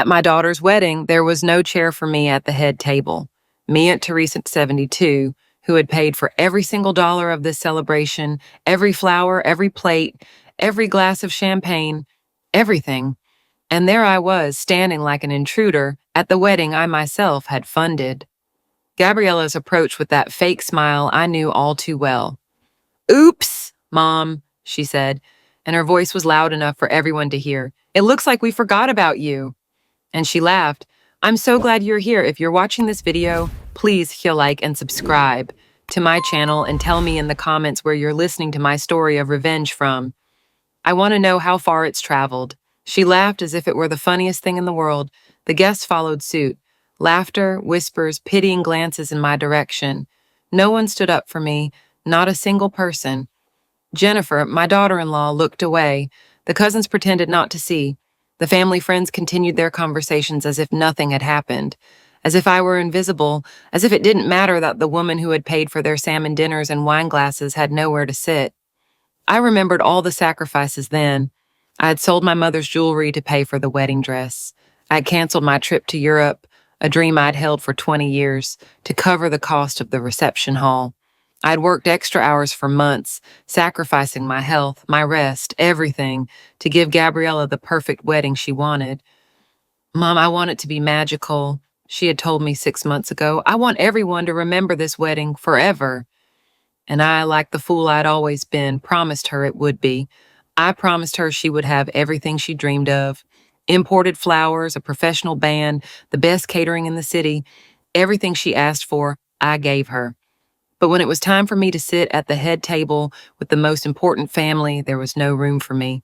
At my daughter's wedding, there was no chair for me at the head table. Me, Aunt Teresa, 72, who had paid for every single dollar of this celebration, every flower, every plate, every glass of champagne, everything. And there I was, standing like an intruder at the wedding I myself had funded. Gabriella's approach with that fake smile I knew all too well. "Oops, Mom," she said, and her voice was loud enough for everyone to hear. "It looks like we forgot about you." And she laughed. "I'm so glad you're here. If you're watching this video, please hit like and subscribe to my channel and tell me in the comments where you're listening to my story of revenge from. I want to know how far it's traveled." She laughed as if it were the funniest thing in the world. The guests followed suit. Laughter, whispers, pitying glances in my direction. No one stood up for me, not a single person. Jennifer, my daughter-in-law, looked away. The cousins pretended not to see. The family friends continued their conversations as if nothing had happened, as if I were invisible, as if it didn't matter that the woman who had paid for their salmon dinners and wine glasses had nowhere to sit. I remembered all the sacrifices then. I had sold my mother's jewelry to pay for the wedding dress. I had canceled my trip to Europe, a dream I'd held for 20 years, to cover the cost of the reception hall. I'd worked extra hours for months, sacrificing my health, my rest, everything, to give Gabriella the perfect wedding she wanted. "Mom, I want it to be magical," she had told me 6 months ago. "I want everyone to remember this wedding forever." And I, like the fool I'd always been, promised her it would be. I promised her she would have everything she dreamed of. Imported flowers, a professional band, the best catering in the city. Everything she asked for, I gave her. But when it was time for me to sit at the head table with the most important family, there was no room for me.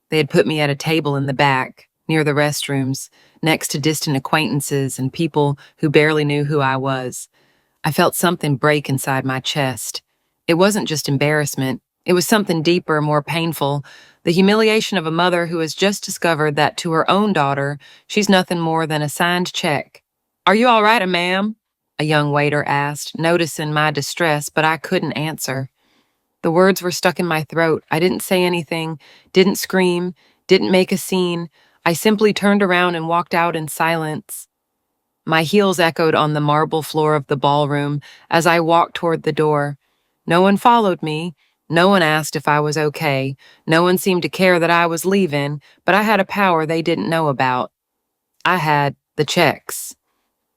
They had put me at a table in the back, near the restrooms, next to distant acquaintances and people who barely knew who I was. I felt something break inside my chest. It wasn't just embarrassment. It was something deeper, more painful. The humiliation of a mother who has just discovered that to her own daughter, she's nothing more than a signed check. "Are you all right, ma'am?" a young waiter asked, noticing my distress, but I couldn't answer. The words were stuck in my throat. I didn't say anything, didn't scream, didn't make a scene. I simply turned around and walked out in silence. My heels echoed on the marble floor of the ballroom as I walked toward the door. No one followed me. No one asked if I was okay. No one seemed to care that I was leaving, but I had a power they didn't know about. I had the checks.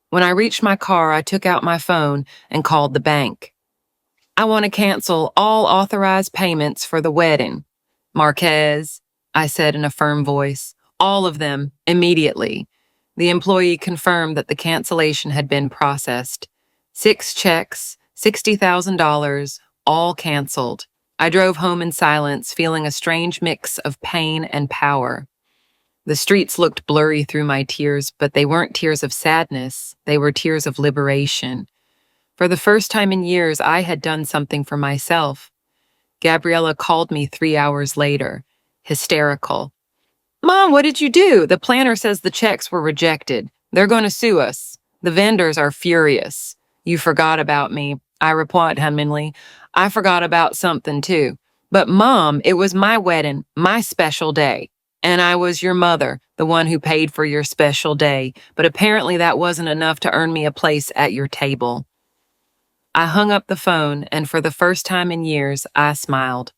When I reached my car, I took out my phone and called the bank. "I want to cancel all authorized payments for the wedding, Marquez," I said in a firm voice. "All of them, immediately." The employee confirmed that the cancellation had been processed. 6 checks, $60,000, all canceled. I drove home in silence, feeling a strange mix of pain and power. The streets looked blurry through my tears, but they weren't tears of sadness. They were tears of liberation. For the first time in years, I had done something for myself. Gabriella called me 3 hours later, hysterical. "Mom, what did you do? The planner says the checks were rejected. They're going to sue us. The vendors are furious." "You forgot about me," I replied hummingly. "I forgot about something too. But Mom, it was my wedding, my special day. And I was your mother, the one who paid for your special day. But apparently that wasn't enough to earn me a place at your table." I hung up the phone, and for the first time in years, I smiled.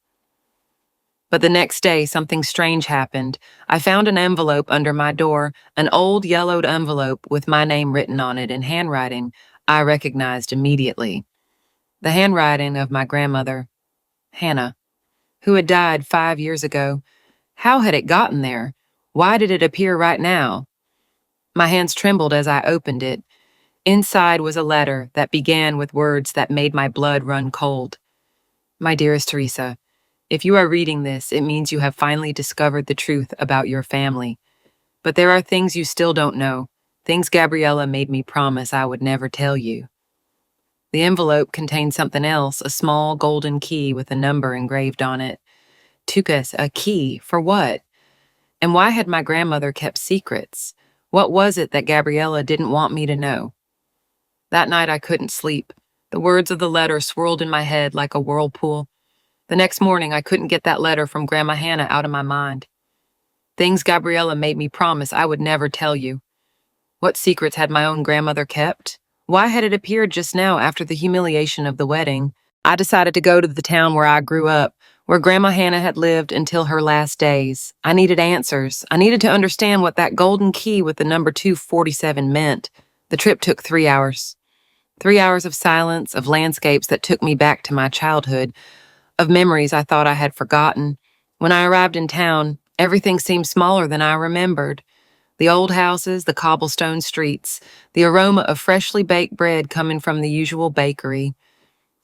But the next day, something strange happened. I found an envelope under my door, an old yellowed envelope with my name written on it in handwriting I recognized immediately. The handwriting of my grandmother, Hannah, who had died 5 years ago. How had it gotten there? Why did it appear right now? My hands trembled as I opened it. Inside was a letter that began with words that made my blood run cold. "My dearest Teresa, if you are reading this, it means you have finally discovered the truth about your family. But there are things you still don't know, things Gabriella made me promise I would never tell you." The envelope contained something else, a small golden key with a number engraved on it. Tukas, a key, for what? And why had my grandmother kept secrets? What was it that Gabriella didn't want me to know? That night I couldn't sleep. The words of the letter swirled in my head like a whirlpool. The next morning I couldn't get that letter from Grandma Hannah out of my mind. Things Gabriella made me promise I would never tell you. What secrets had my own grandmother kept? Why had it appeared just now after the humiliation of the wedding? I decided to go to the town where I grew up, where Grandma Hannah had lived until her last days. I needed answers. I needed to understand what that golden key with the number 247 meant. The trip took 3 hours. 3 hours of silence, of landscapes that took me back to my childhood, of memories I thought I had forgotten. When I arrived in town, everything seemed smaller than I remembered. The old houses, the cobblestone streets, the aroma of freshly baked bread coming from the usual bakery.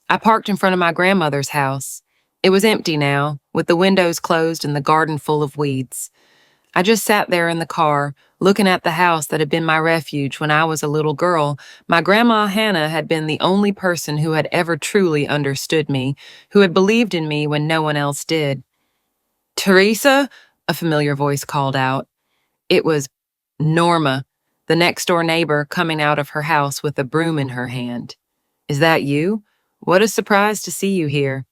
I parked in front of my grandmother's house. It was empty now, with the windows closed and the garden full of weeds. I just sat there in the car, looking at the house that had been my refuge when I was a little girl. My grandma Hannah had been the only person who had ever truly understood me, who had believed in me when no one else did. "Teresa?" a familiar voice called out. It was Norma, the next-door neighbor, coming out of her house with a broom in her hand. "Is that you? What a surprise to see you here."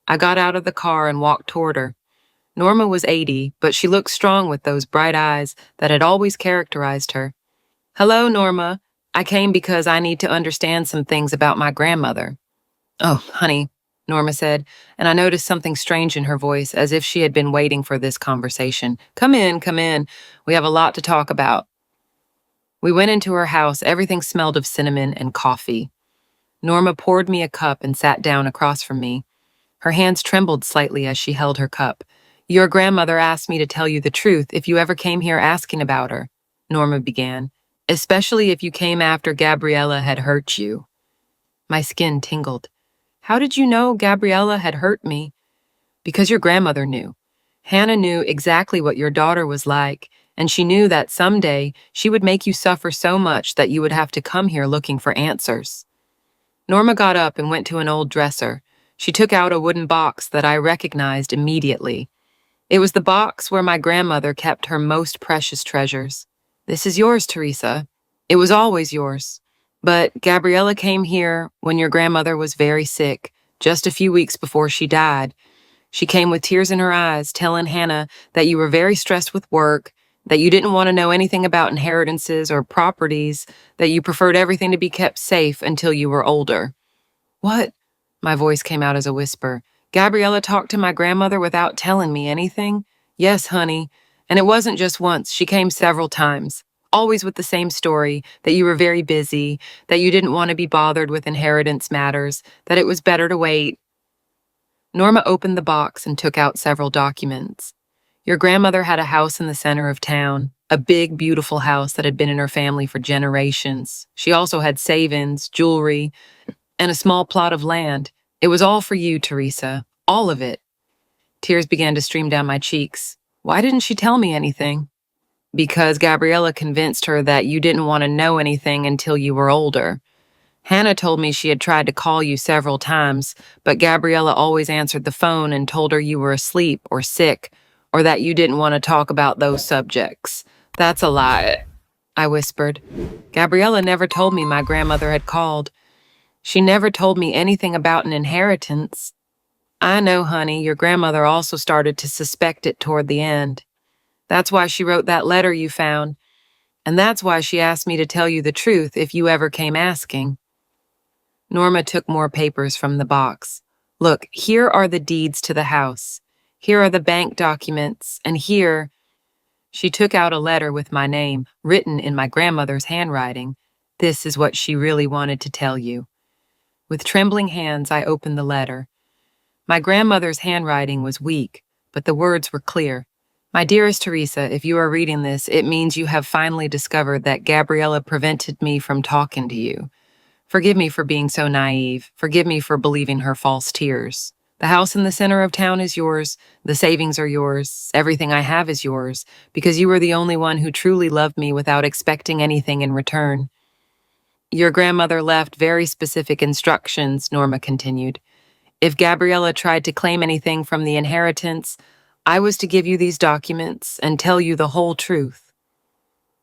I got out of the car and walked toward her. Norma was 80, but she looked strong with those bright eyes that had always characterized her. "Hello, Norma. I came because I need to understand some things about my grandmother." "Oh, honey," Norma said, and I noticed something strange in her voice, as if she had been waiting for this conversation. Come in, come in. We have a lot to talk about." We went into her house. Everything smelled of cinnamon and coffee. Norma poured me a cup and sat down across from me. Her hands trembled slightly as she held her cup. "Your grandmother asked me to tell you the truth if you ever came here asking about her," Norma began, "especially if you came after Gabriella had hurt you." My skin tingled. "How did you know Gabriella had hurt me?" "Because your grandmother knew. Hannah knew exactly what your daughter was like, and she knew that someday she would make you suffer so much that you would have to come here looking for answers." Norma got up and went to an old dresser. She took out a wooden box that I recognized immediately. It was the box where my grandmother kept her most precious treasures. "This is yours, Teresa. It was always yours. But Gabriella came here when your grandmother was very sick, just a few weeks before she died. She came with tears in her eyes, telling Hannah that you were very stressed with work, that you didn't want to know anything about inheritances or properties, that you preferred everything to be kept safe until you were older." "What?" My voice came out as a whisper. "Gabriella talked to my grandmother without telling me anything?" "Yes, honey. And it wasn't just once. She came several times. Always with the same story, that you were very busy, that you didn't want to be bothered with inheritance matters, that it was better to wait." Norma opened the box and took out several documents. "Your grandmother had a house in the center of town, a big, beautiful house that had been in her family for generations. She also had savings, jewelry, and a small plot of land. It was all for you, Teresa. All of it." Tears began to stream down my cheeks. "Why didn't she tell me anything?" "Because Gabriella convinced her that you didn't want to know anything until you were older. Hannah told me she had tried to call you several times, but Gabriella always answered the phone and told her you were asleep or sick, or that you didn't want to talk about those subjects." "That's a lie," I whispered. "Gabriella never told me my grandmother had called. She never told me anything about an inheritance." "I know, honey, your grandmother also started to suspect it toward the end. That's why she wrote that letter you found, and that's why she asked me to tell you the truth if you ever came asking." Norma took more papers from the box. "Look, here are the deeds to the house. Here are the bank documents, and here—" She took out a letter with my name, written in my grandmother's handwriting. "This is what she really wanted to tell you." With trembling hands, I opened the letter. My grandmother's handwriting was weak, but the words were clear. "My dearest Teresa, if you are reading this, it means you have finally discovered that Gabriella prevented me from talking to you. Forgive me for being so naive. Forgive me for believing her false tears. The house in the center of town is yours. The savings are yours. Everything I have is yours, because you were the only one who truly loved me without expecting anything in return." "Your grandmother left very specific instructions," Norma continued. "If Gabriella tried to claim anything from the inheritance, I was to give you these documents and tell you the whole truth."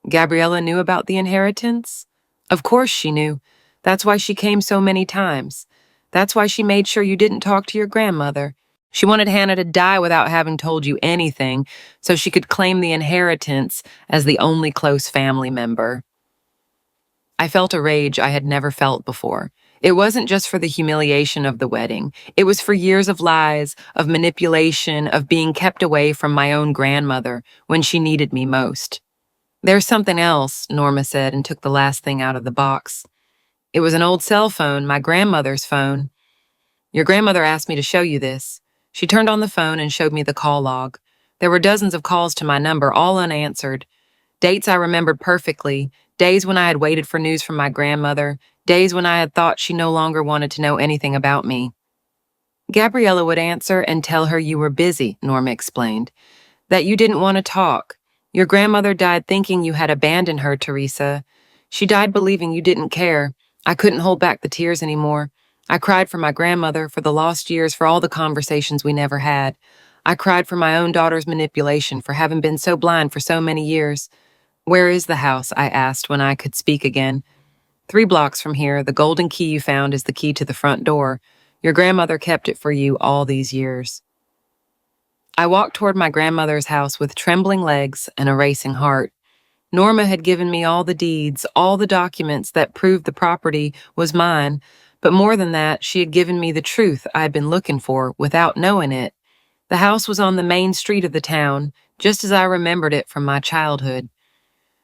"Gabriella knew about the inheritance?" "Of course she knew. That's why she came so many times. That's why she made sure you didn't talk to your grandmother. She wanted Hannah to die without having told you anything, so she could claim the inheritance as the only close family member. I felt a rage I had never felt before. It wasn't just for the humiliation of the wedding. It was for years of lies, of manipulation, of being kept away from my own grandmother when she needed me most. "There's something else," Norma said and took the last thing out of the box. It was an old cell phone, my grandmother's phone. "Your grandmother asked me to show you this." She turned on the phone and showed me the call log. There were dozens of calls to my number, all unanswered. Dates I remembered perfectly, days when I had waited for news from my grandmother, days when I had thought she no longer wanted to know anything about me. "Gabriella would answer and tell her you were busy," Norma explained, "that you didn't want to talk. Your grandmother died thinking you had abandoned her, Teresa. She died believing you didn't care. I couldn't hold back the tears anymore. I cried for my grandmother, for the lost years, for all the conversations we never had. I cried for my own daughter's manipulation, for having been so blind for so many years. Where is the house?" I asked when I could speak again. "3 blocks from here. The golden key you found is the key to the front door. Your grandmother kept it for you all these years." I walked toward my grandmother's house with trembling legs and a racing heart. Norma had given me all the deeds, all the documents that proved the property was mine, but more than that, she had given me the truth I had been looking for without knowing it. The house was on the main street of the town, just as I remembered it from my childhood.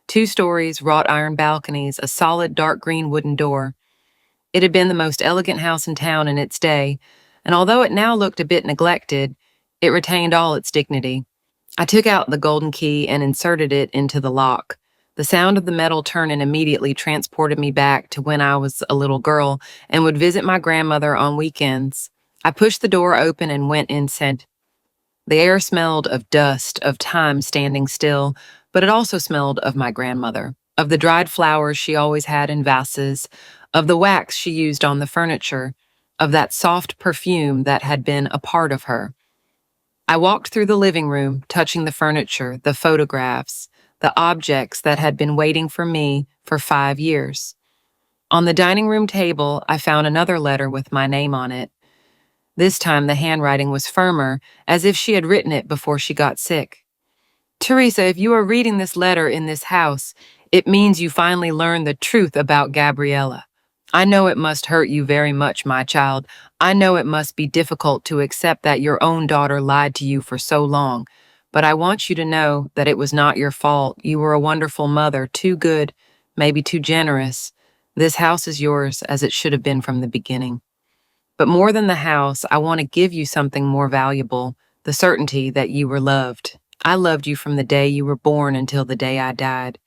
2 stories, wrought iron balconies, a solid dark green wooden door. It had been the most elegant house in town in its day, and although it now looked a bit neglected, it retained all its dignity. I took out the golden key and inserted it into the lock. The sound of the metal turning immediately transported me back to when I was a little girl and would visit my grandmother on weekends. I pushed the door open and went inside. The air smelled of dust, of time standing still, but it also smelled of my grandmother, of the dried flowers she always had in vases, of the wax she used on the furniture, of that soft perfume that had been a part of her. I walked through the living room, touching the furniture, the photographs, the objects that had been waiting for me for 5 years. On the dining room table, I found another letter with my name on it. This time the handwriting was firmer, as if she had written it before she got sick. "Teresa, if you are reading this letter in this house, it means you finally learned the truth about Gabriella. I know it must hurt you very much, my child. I know it must be difficult to accept that your own daughter lied to you for so long, but I want you to know that it was not your fault. You were a wonderful mother, too good, maybe too generous. This house is yours, as it should have been from the beginning. But more than the house, I want to give you something more valuable, the certainty that you were loved. I loved you from the day you were born until the day I died.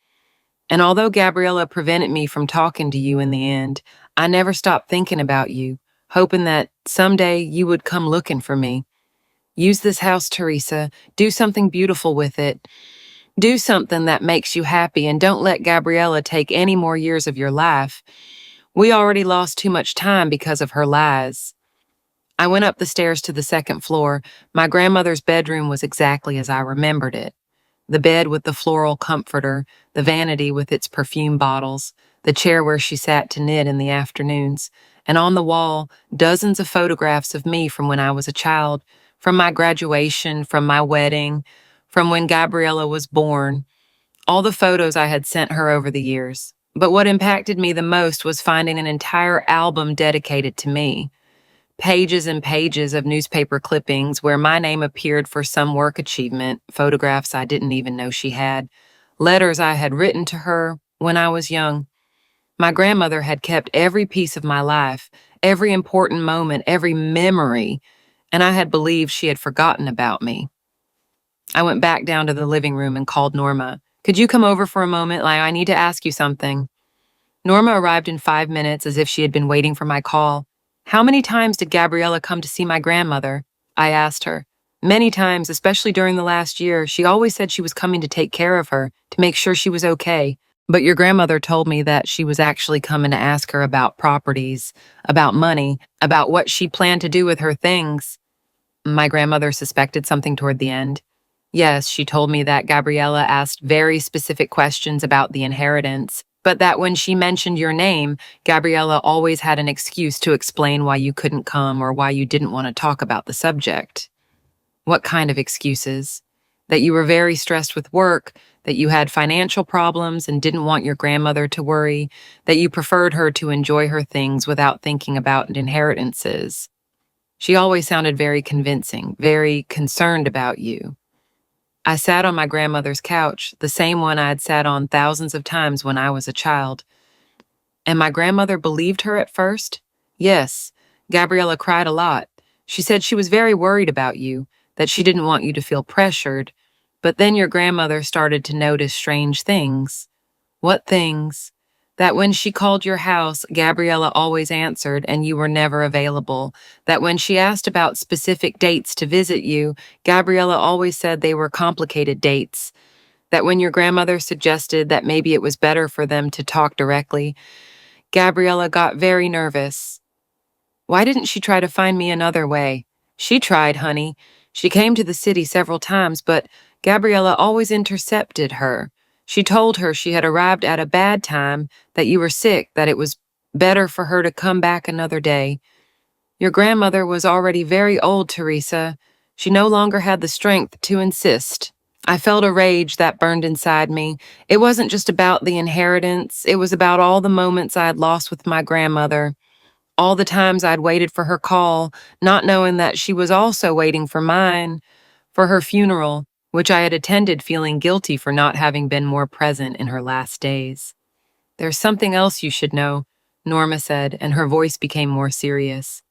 And although Gabriella prevented me from talking to you in the end, I never stopped thinking about you, hoping that someday you would come looking for me. Use this house, Teresa. Do something beautiful with it. Do something that makes you happy, and don't let Gabriella take any more years of your life. We already lost too much time because of her lies." I went up the stairs to the second floor. My grandmother's bedroom was exactly as I remembered it. The bed with the floral comforter, the vanity with its perfume bottles, the chair where she sat to knit in the afternoons, and on the wall, dozens of photographs of me from when I was a child, from my graduation, from my wedding, from when Gabriella was born, all the photos I had sent her over the years. But what impacted me the most was finding an entire album dedicated to me. Pages and pages of newspaper clippings where my name appeared for some work achievement, photographs I didn't even know she had, letters I had written to her when I was young. My grandmother had kept every piece of my life, every important moment, every memory, and I had believed she had forgotten about me. I went back down to the living room and called Norma. "Could you come over for a moment? I need to ask you something." Norma arrived in 5 minutes as if she had been waiting for my call. "How many times did Gabriella come to see my grandmother?" I asked her. "Many times, especially during the last year. She always said she was coming to take care of her, to make sure she was okay. But your grandmother told me that she was actually coming to ask her about properties, about money, about what she planned to do with her things." My grandmother suspected something toward the end. "Yes, she told me that Gabriella asked very specific questions about the inheritance. but that when she mentioned your name, Gabriella always had an excuse to explain why you couldn't come or why you didn't want to talk about the subject. What kind of excuses? That you were very stressed with work, that you had financial problems and didn't want your grandmother to worry, that you preferred her to enjoy her things without thinking about inheritances. She always sounded very convincing, very concerned about you. I sat on my grandmother's couch, the same one I had sat on thousands of times when I was a child. And my grandmother believed her at first? Yes, Gabriella cried a lot. She said she was very worried about you, that she didn't want you to feel pressured. But then your grandmother started to notice strange things. What things? That when she called your house, Gabriella always answered and you were never available. That when she asked about specific dates to visit you, Gabriella always said they were complicated dates. That when your grandmother suggested that maybe it was better for them to talk directly, Gabriella got very nervous. Why didn't she try to find me another way? She tried, honey. She came to the city several times, but Gabriella always intercepted her. She told her she had arrived at a bad time, that you were sick, that it was better for her to come back another day. Your grandmother was already very old, Teresa. She no longer had the strength to insist. I felt a rage that burned inside me. It wasn't just about the inheritance, it was about all the moments I had lost with my grandmother. All the times I'd waited for her call, not knowing that she was also waiting for mine, for her funeral, which I had attended feeling guilty for not having been more present in her last days. There's something else you should know, Norma said, and her voice became more serious.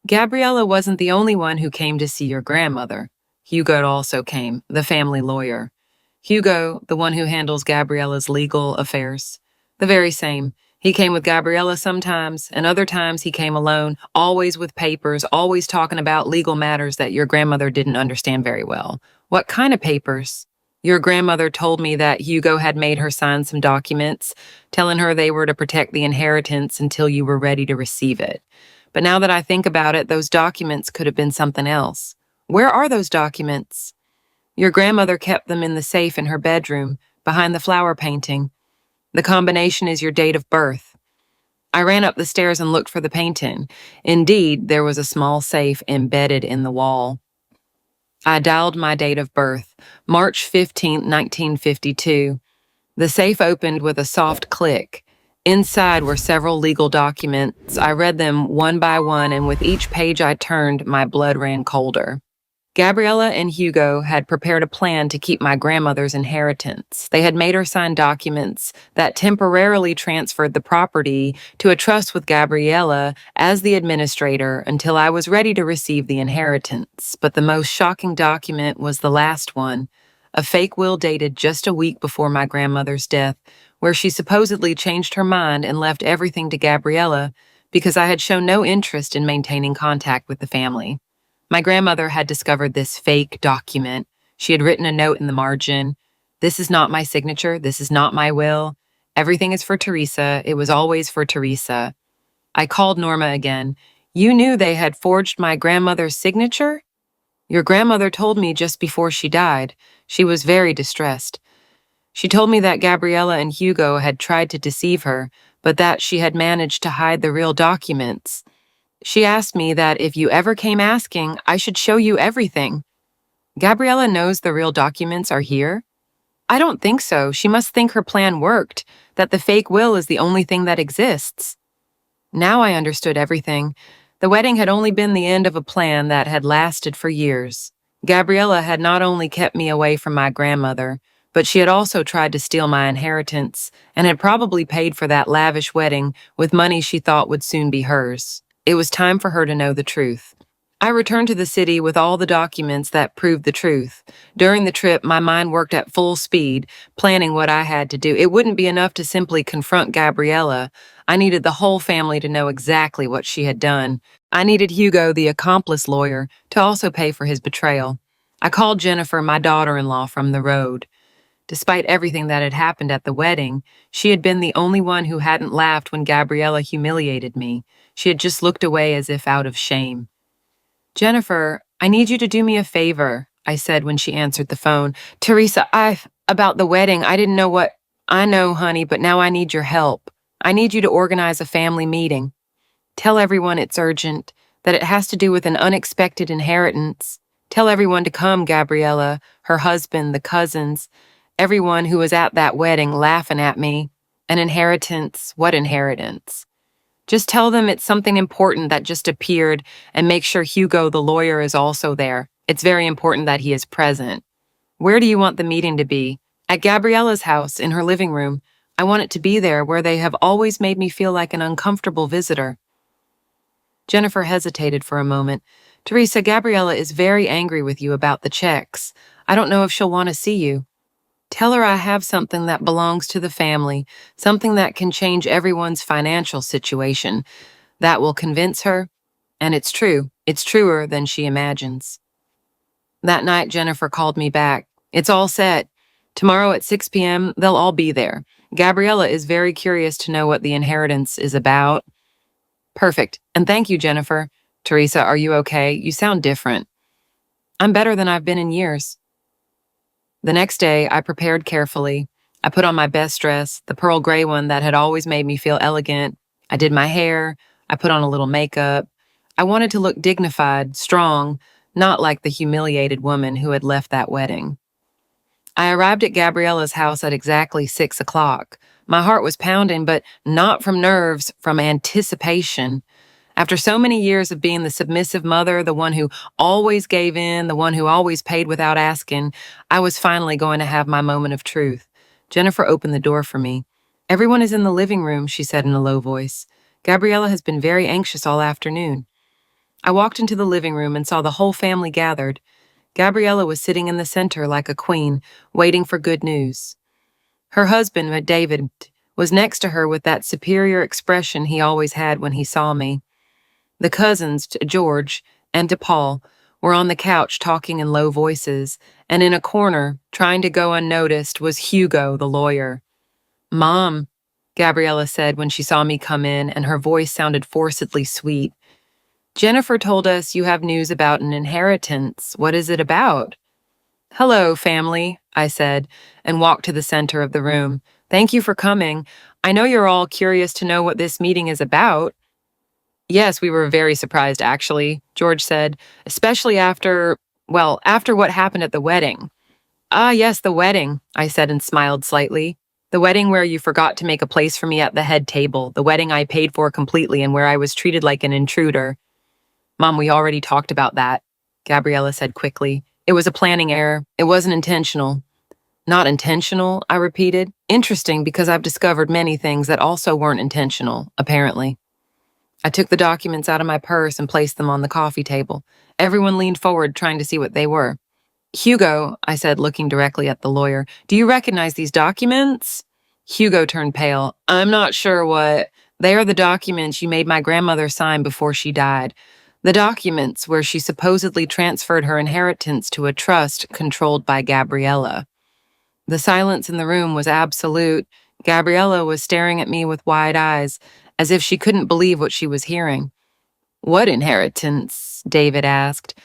Gabriella wasn't the only one who came to see your grandmother. Hugo also came, the family lawyer. Hugo, the one who handles Gabriella's legal affairs. The very same. He came with Gabriella sometimes, and other times he came alone, always with papers, always talking about legal matters that your grandmother didn't understand very well. What kind of papers? Your grandmother told me that Hugo had made her sign some documents, telling her they were to protect the inheritance until you were ready to receive it. But now that I think about it, those documents could have been something else. Where are those documents? Your grandmother kept them in the safe in her bedroom, behind the flower painting. The combination is your date of birth. I ran up the stairs and looked for the painting. Indeed, there was a small safe embedded in the wall. I dialed my date of birth, March 15, 1952. The safe opened with a soft click. Inside were several legal documents. I read them one by one, and with each page I turned, my blood ran colder. Gabriella and Hugo had prepared a plan to keep my grandmother's inheritance. They had made her sign documents that temporarily transferred the property to a trust with Gabriella as the administrator until I was ready to receive the inheritance. But the most shocking document was the last one, a fake will dated just a week before my grandmother's death, where she supposedly changed her mind and left everything to Gabriella because I had shown no interest in maintaining contact with the family. My grandmother had discovered this fake document. She had written a note in the margin. This is not my signature. This is not my will. Everything is for Teresa. It was always for Teresa. I called Norma again. You knew they had forged my grandmother's signature? Your grandmother told me just before she died. She was very distressed. She told me that Gabriella and Hugo had tried to deceive her, but that she had managed to hide the real documents. She asked me that if you ever came asking, I should show you everything. Gabriella knows the real documents are here? I don't think so. She must think her plan worked, that the fake will is the only thing that exists. Now I understood everything. The wedding had only been the end of a plan that had lasted for years. Gabriella had not only kept me away from my grandmother, but she had also tried to steal my inheritance and had probably paid for that lavish wedding with money she thought would soon be hers. It was time for her to know the truth. I returned to the city with all the documents that proved the truth. During the trip, my mind worked at full speed, planning what I had to do. It wouldn't be enough to simply confront Gabriella. I needed the whole family to know exactly what she had done. I needed Hugo, the accomplice lawyer, to also pay for his betrayal. I called Jennifer, my daughter-in-law, from the road. Despite everything that had happened at the wedding, she had been the only one who hadn't laughed when Gabriella humiliated me. She had just looked away as if out of shame. Jennifer, I need you to do me a favor, I said when she answered the phone. Teresa, about the wedding, I didn't know what I know, honey, but now I need your help. I need you to organize a family meeting. Tell everyone it's urgent, that it has to do with an unexpected inheritance. Tell everyone to come, Gabriella, her husband, the cousins, everyone who was at that wedding laughing at me. An inheritance? What inheritance? Just tell them it's something important that just appeared and make sure Hugo, the lawyer, is also there. It's very important that he is present. Where do you want the meeting to be? At Gabriella's house, in her living room. I want it to be there where they have always made me feel like an uncomfortable visitor. Jennifer hesitated for a moment. Teresa, Gabriella is very angry with you about the checks. I don't know if she'll want to see you. Tell her I have something that belongs to the family, something that can change everyone's financial situation. That will convince her. And it's true. It's truer than she imagines. That night, Jennifer called me back. It's all set. Tomorrow at 6 p.m., they'll all be there. Gabriella is very curious to know what the inheritance is about. Perfect. And thank you, Jennifer. Teresa, are you okay? You sound different. I'm better than I've been in years. The next day, I prepared carefully. I put on my best dress, the pearl gray one that had always made me feel elegant. I did my hair. I put on a little makeup. I wanted to look dignified, strong, not like the humiliated woman who had left that wedding. I arrived at Gabriella's house at exactly 6 o'clock. My heart was pounding, but not from nerves, from anticipation. After so many years of being the submissive mother, the one who always gave in, the one who always paid without asking, I was finally going to have my moment of truth. Jennifer opened the door for me. Everyone is in the living room, she said in a low voice. Gabriella has been very anxious all afternoon. I walked into the living room and saw the whole family gathered. Gabriella was sitting in the center like a queen, waiting for good news. Her husband, David, was next to her with that superior expression he always had when he saw me. The cousins, George and DePaul, were on the couch talking in low voices, and in a corner, trying to go unnoticed, was Hugo, the lawyer. Mom, Gabriella said when she saw me come in, and her voice sounded forcedly sweet. Jennifer told us you have news about an inheritance. What is it about? Hello, family, I said, and walked to the center of the room. Thank you for coming. I know you're all curious to know what this meeting is about. Yes, we were very surprised, actually, George said, especially after what happened at the wedding. Ah, yes, the wedding, I said and smiled slightly. The wedding where you forgot to make a place for me at the head table, the wedding I paid for completely and where I was treated like an intruder. Mom, we already talked about that, Gabriella said quickly. It was a planning error. It wasn't intentional. Not intentional, I repeated. Interesting, because I've discovered many things that also weren't intentional, apparently. I took the documents out of my purse and placed them on the coffee table. Everyone leaned forward, trying to see what they were. Hugo, I said, looking directly at the lawyer, do you recognize these documents? Hugo turned pale. I'm not sure what. They are the documents you made my grandmother sign before she died. The documents where she supposedly transferred her inheritance to a trust controlled by Gabriella. The silence in the room was absolute. Gabriella was staring at me with wide eyes, as if she couldn't believe what she was hearing. What inheritance? David asked.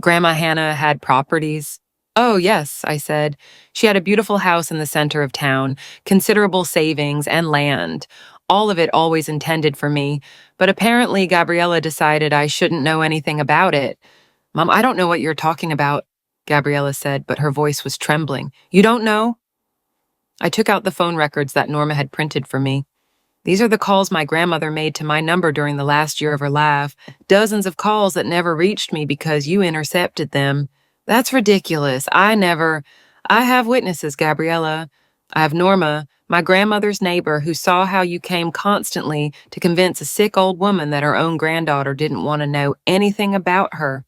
Grandma Hannah had properties. Oh, yes, I said. She had a beautiful house in the center of town, considerable savings and land. All of it always intended for me, but apparently Gabriella decided I shouldn't know anything about it. Mom, I don't know what you're talking about, Gabriella said, but her voice was trembling. You don't know? I took out the phone records that Norma had printed for me. These are the calls my grandmother made to my number during the last year of her life. Dozens of calls that never reached me because you intercepted them. That's ridiculous. I have witnesses, Gabriella. I have Norma, my grandmother's neighbor, who saw how you came constantly to convince a sick old woman that her own granddaughter didn't want to know anything about her.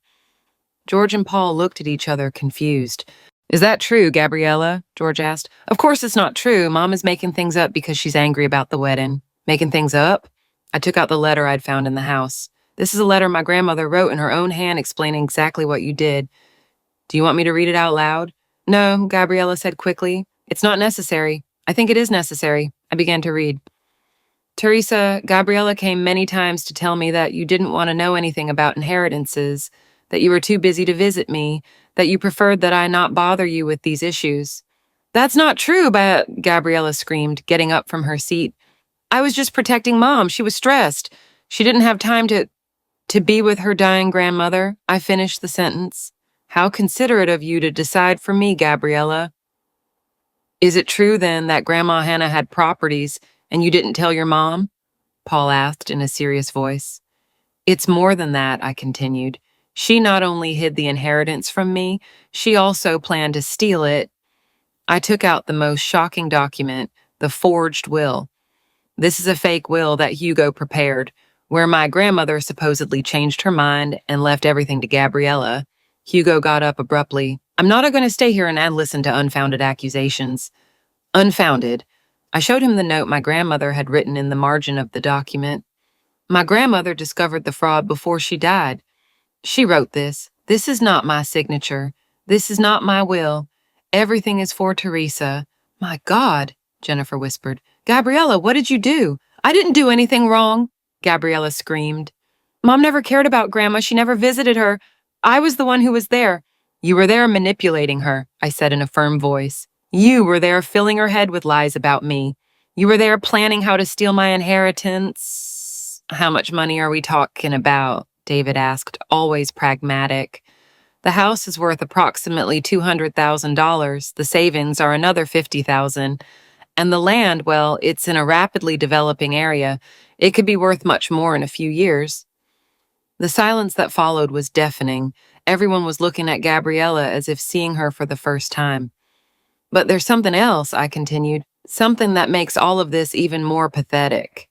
George and Paul looked at each other, confused. Is that true, Gabriella? George asked. Of course it's not true. Mom is making things up because she's angry about the wedding. Making things up? I took out the letter I'd found in the house. This is a letter my grandmother wrote in her own hand explaining exactly what you did. Do you want me to read it out loud? No, Gabriella said quickly. It's not necessary. I think it is necessary. I began to read. Teresa, Gabriella came many times to tell me that you didn't want to know anything about inheritances, that you were too busy to visit me, that you preferred that I not bother you with these issues. That's not true, but Gabriella screamed, getting up from her seat. I was just protecting Mom. She was stressed. She didn't have time to be with her dying grandmother. I finished the sentence. How considerate of you to decide for me, Gabriella. Is it true, then, that Grandma Hannah had properties and you didn't tell your mom? Paul asked in a serious voice. It's more than that, I continued. She not only hid the inheritance from me, she also planned to steal it. I took out the most shocking document, the forged will. This is a fake will that Hugo prepared, where my grandmother supposedly changed her mind and left everything to Gabriella. Hugo got up abruptly. I'm not going to stay here and listen to unfounded accusations. Unfounded. I showed him the note my grandmother had written in the margin of the document. My grandmother discovered the fraud before she died. She wrote this. This is not my signature. This is not my will. Everything is for Teresa. My God, Jennifer whispered. Gabriella, what did you do? I didn't do anything wrong, Gabriella screamed. Mom never cared about Grandma. She never visited her. I was the one who was there. You were there manipulating her, I said in a firm voice. You were there filling her head with lies about me. You were there planning how to steal my inheritance. How much money are we talking about? David asked, always pragmatic. The house is worth approximately $200,000. The savings are another $50,000. And the land, well, it's in a rapidly developing area. It could be worth much more in a few years. The silence that followed was deafening. Everyone was looking at Gabriella as if seeing her for the first time. But there's something else, I continued, something that makes all of this even more pathetic.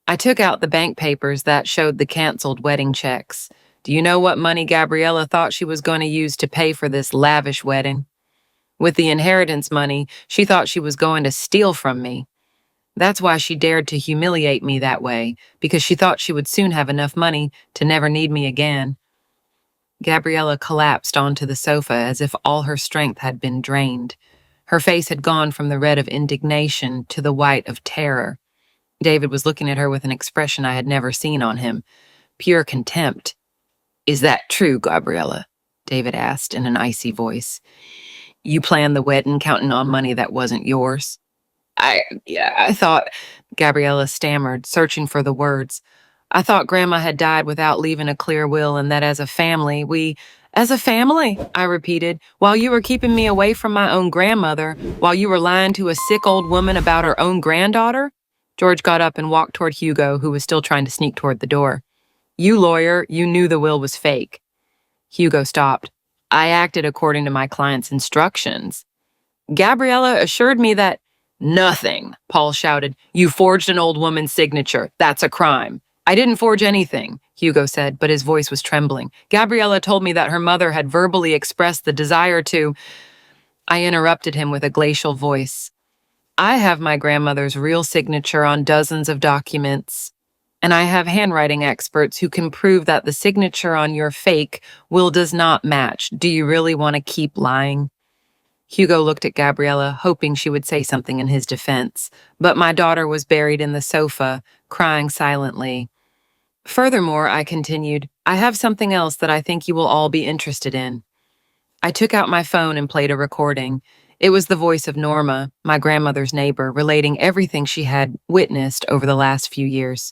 I took out the bank papers that showed the canceled wedding checks. Do you know what money Gabriella thought she was going to use to pay for this lavish wedding? With the inheritance money, she thought she was going to steal from me. That's why she dared to humiliate me that way, because she thought she would soon have enough money to never need me again. Gabriella collapsed onto the sofa as if all her strength had been drained. Her face had gone from the red of indignation to the white of terror. David was looking at her with an expression I had never seen on him, pure contempt. Is that true, Gabriella? David asked in an icy voice. You planned the wedding counting on money that wasn't yours? I thought, Gabriella stammered, searching for the words. I thought Grandma had died without leaving a clear will and that as a family, As a family, I repeated, while you were keeping me away from my own grandmother, while you were lying to a sick old woman about her own granddaughter? George got up and walked toward Hugo, who was still trying to sneak toward the door. You lawyer, you knew the will was fake. Hugo stopped. I acted according to my client's instructions. Gabriella assured me that nothing, Paul shouted. You forged an old woman's signature. That's a crime. I didn't forge anything, Hugo said, but his voice was trembling. Gabriella told me that her mother had verbally expressed the desire to... I interrupted him with a glacial voice. I have my grandmother's real signature on dozens of documents, and I have handwriting experts who can prove that the signature on your fake will does not match. Do you really want to keep lying? Hugo looked at Gabriella, hoping she would say something in his defense, but my daughter was buried in the sofa, crying silently. Furthermore, I continued, I have something else that I think you will all be interested in. I took out my phone and played a recording. It was the voice of Norma, my grandmother's neighbor, relating everything she had witnessed over the last few years.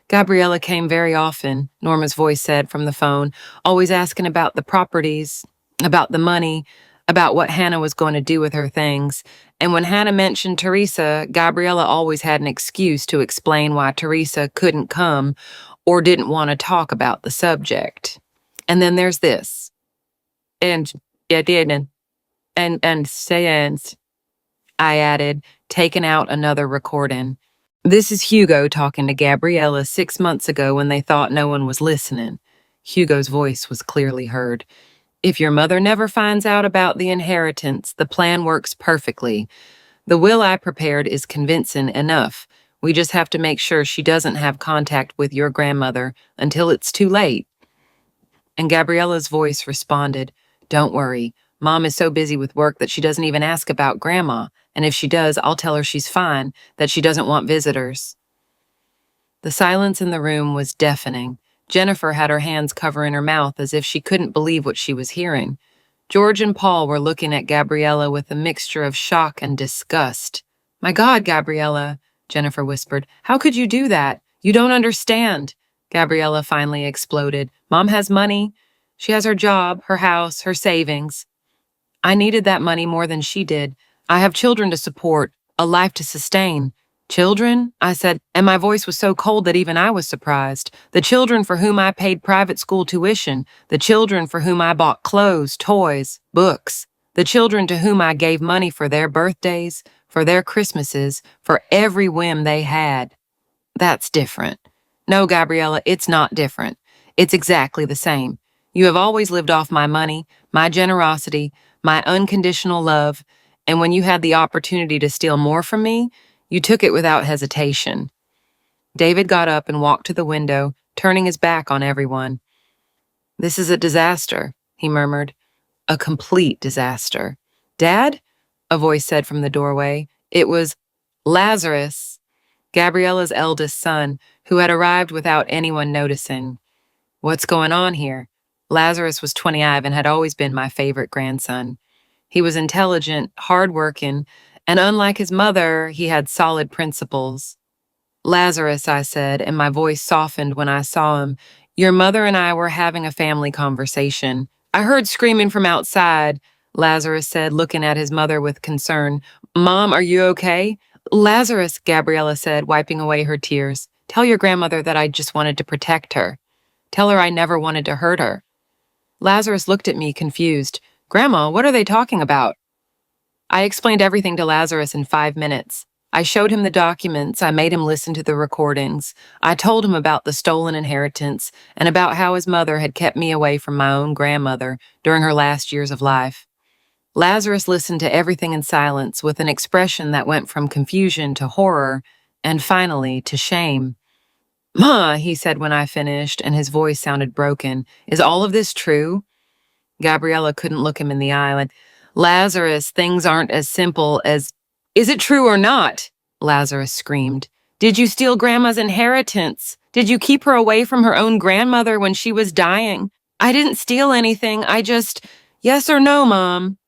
Gabriella came very often, Norma's voice said from the phone, always asking about the properties, about the money, about what Hannah was going to do with her things. And when Hannah mentioned Teresa, Gabriella always had an excuse to explain why Teresa couldn't come or didn't want to talk about the subject. And then there's this. And yeah, didn't. And sayings, I added, taking out another recording. This is Hugo talking to Gabriella 6 months ago when they thought no one was listening. Hugo's voice was clearly heard. If your mother never finds out about the inheritance, the plan works perfectly. The will I prepared is convincing enough. We just have to make sure she doesn't have contact with your grandmother until it's too late. And Gabriella's voice responded, Don't worry. Mom is so busy with work that she doesn't even ask about Grandma, and if she does, I'll tell her she's fine, that she doesn't want visitors. The silence in the room was deafening. Jennifer had her hands covering her mouth as if she couldn't believe what she was hearing. George and Paul were looking at Gabriella with a mixture of shock and disgust. My God, Gabriella, Jennifer whispered. How could you do that? You don't understand. Gabriella finally exploded. Mom has money. She has her job, her house, her savings. I needed that money more than she did. I have children to support, a life to sustain. Children? I said, and my voice was so cold that even I was surprised. The children for whom I paid private school tuition, the children for whom I bought clothes, toys, books, the children to whom I gave money for their birthdays, for their Christmases, for every whim they had. That's different. No, Gabriella, it's not different. It's exactly the same. You have always lived off my money, my generosity, my unconditional love, and when you had the opportunity to steal more from me, you took it without hesitation. David got up and walked to the window, turning his back on everyone. This is a disaster, he murmured. A complete disaster. Dad? A voice said from the doorway. It was Lazarus, Gabriella's eldest son, who had arrived without anyone noticing. What's going on here? Lazarus was 25 and had always been my favorite grandson. He was intelligent, hardworking, and unlike his mother, he had solid principles. Lazarus, I said, and my voice softened when I saw him. Your mother and I were having a family conversation. I heard screaming from outside, Lazarus said, looking at his mother with concern. Mom, are you okay? Lazarus, Gabriella said, wiping away her tears. Tell your grandmother that I just wanted to protect her. Tell her I never wanted to hurt her. Lazarus looked at me, confused. Grandma, what are they talking about? I explained everything to Lazarus in 5 minutes. I showed him the documents, I made him listen to the recordings. I told him about the stolen inheritance and about how his mother had kept me away from my own grandmother during her last years of life. Lazarus listened to everything in silence with an expression that went from confusion to horror and finally to shame. Ma, he said when I finished, and his voice sounded broken. Is all of this true? Gabriella couldn't look him in the eye. Lazarus, things aren't as simple as... Is it true or not? Lazarus screamed. Did you steal Grandma's inheritance? Did you keep her away from her own grandmother when she was dying? I didn't steal anything. I just... Yes or no, Mom?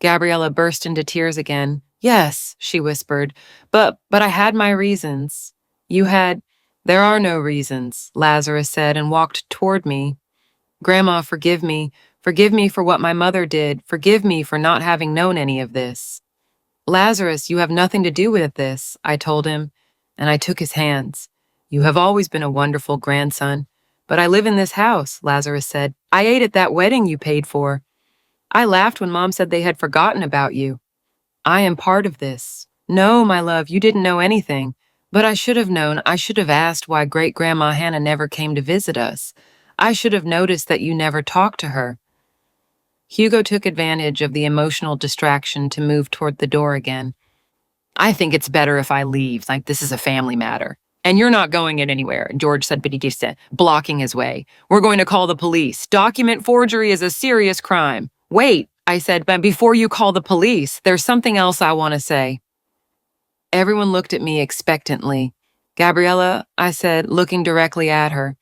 Gabriella burst into tears again. Yes, she whispered. But I had my reasons. You had... There are no reasons, Lazarus said and walked toward me. Grandma, forgive me. Forgive me for what my mother did. Forgive me for not having known any of this. Lazarus, you have nothing to do with this, I told him, and I took his hands. You have always been a wonderful grandson. But I live in this house, Lazarus said. I ate at that wedding you paid for. I laughed when Mom said they had forgotten about you. I am part of this. No, my love, you didn't know anything. But I should have known. I should have asked why Great-Grandma Hannah never came to visit us. I should have noticed that you never talked to her. Hugo took advantage of the emotional distraction to move toward the door again. I think it's better if I leave, like this is a family matter. And you're not going it anywhere, George said, blocking his way. We're going to call the police. Document forgery is a serious crime. Wait, I said, but before you call the police, there's something else I want to say. Everyone looked at me expectantly. Gabriella, I said, looking directly at her.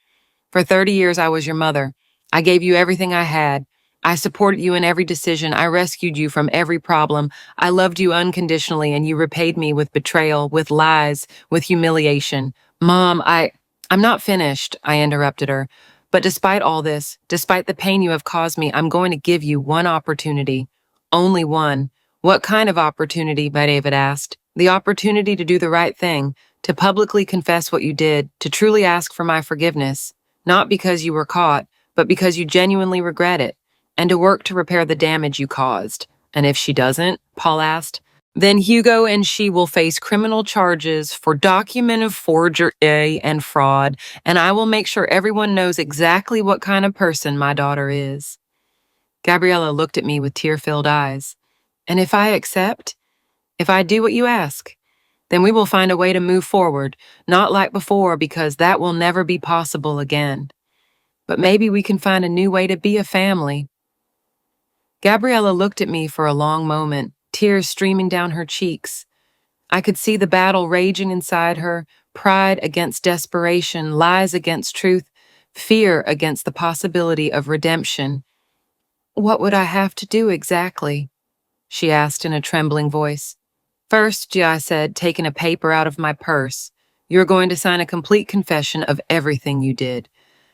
For 30 years, I was your mother. I gave you everything I had. I supported you in every decision. I rescued you from every problem. I loved you unconditionally, and you repaid me with betrayal, with lies, with humiliation. Mom, I'm not finished, I interrupted her. But despite all this, despite the pain you have caused me, I'm going to give you one opportunity. Only one. What kind of opportunity? David asked. The opportunity to do the right thing, to publicly confess what you did, to truly ask for my forgiveness, not because you were caught, but because you genuinely regret it, and to work to repair the damage you caused. And if she doesn't, Paul asked, then Hugo and she will face criminal charges for documented forgery and fraud, and I will make sure everyone knows exactly what kind of person my daughter is. Gabriella looked at me with tear-filled eyes. And if I accept? If I do what you ask? Then we will find a way to move forward, not like before, because that will never be possible again. But maybe we can find a new way to be a family. Gabriella looked at me for a long moment, tears streaming down her cheeks. I could see the battle raging inside her, pride against desperation, lies against truth, fear against the possibility of redemption. What would I have to do exactly? She asked in a trembling voice. First, I said, taking a paper out of my purse, you're going to sign a complete confession of everything you did.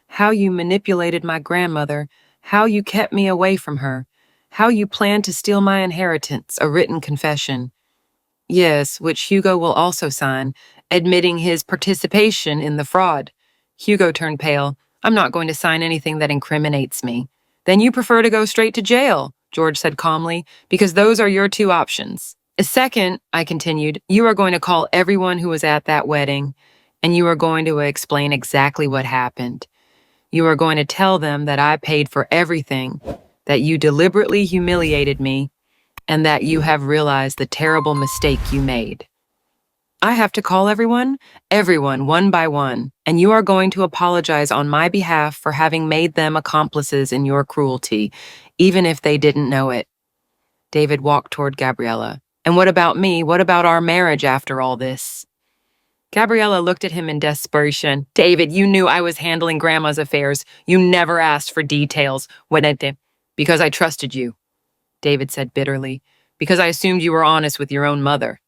How you manipulated my grandmother, how you kept me away from her, how you planned to steal my inheritance, a written confession. Yes, which Hugo will also sign, admitting his participation in the fraud. Hugo turned pale. I'm not going to sign anything that incriminates me. Then you prefer to go straight to jail, George said calmly, because those are your two options. Second, I continued, you are going to call everyone who was at that wedding, and you are going to explain exactly what happened. You are going to tell them that I paid for everything, that you deliberately humiliated me, and that you have realized the terrible mistake you made. I have to call everyone, one by one, and you are going to apologize on my behalf for having made them accomplices in your cruelty, even if they didn't know it. David walked toward Gabriella. And what about me? What about our marriage after all this? Gabriella looked at him in desperation. David, you knew I was handling Grandma's affairs. You never asked for details. Because I trusted you, David said bitterly, because I assumed you were honest with your own mother.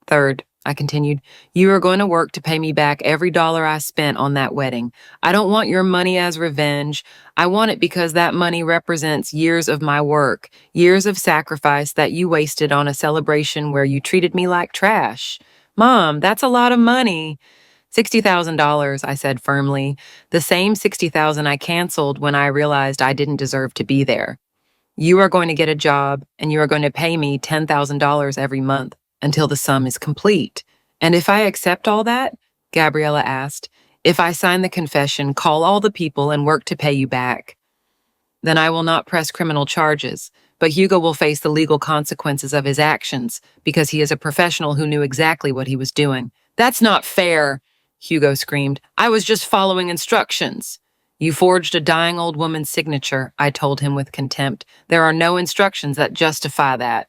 Third, I continued, you are going to work to pay me back every dollar I spent on that wedding. I don't want your money as revenge. I want it because that money represents years of my work, years of sacrifice that you wasted on a celebration where you treated me like trash. Mom, that's a lot of money. $60,000, I said firmly, the same $60,000 I canceled when I realized I didn't deserve to be there. You are going to get a job, and you are going to pay me $10,000 every month until the sum is complete. And if I accept all that, Gabriella asked, if I sign the confession, call all the people, and work to pay you back, then I will not press criminal charges, but Hugo will face the legal consequences of his actions because he is a professional who knew exactly what he was doing. That's not fair, Hugo screamed. I was just following instructions. You forged a dying old woman's signature, I told him with contempt. There are no instructions that justify that.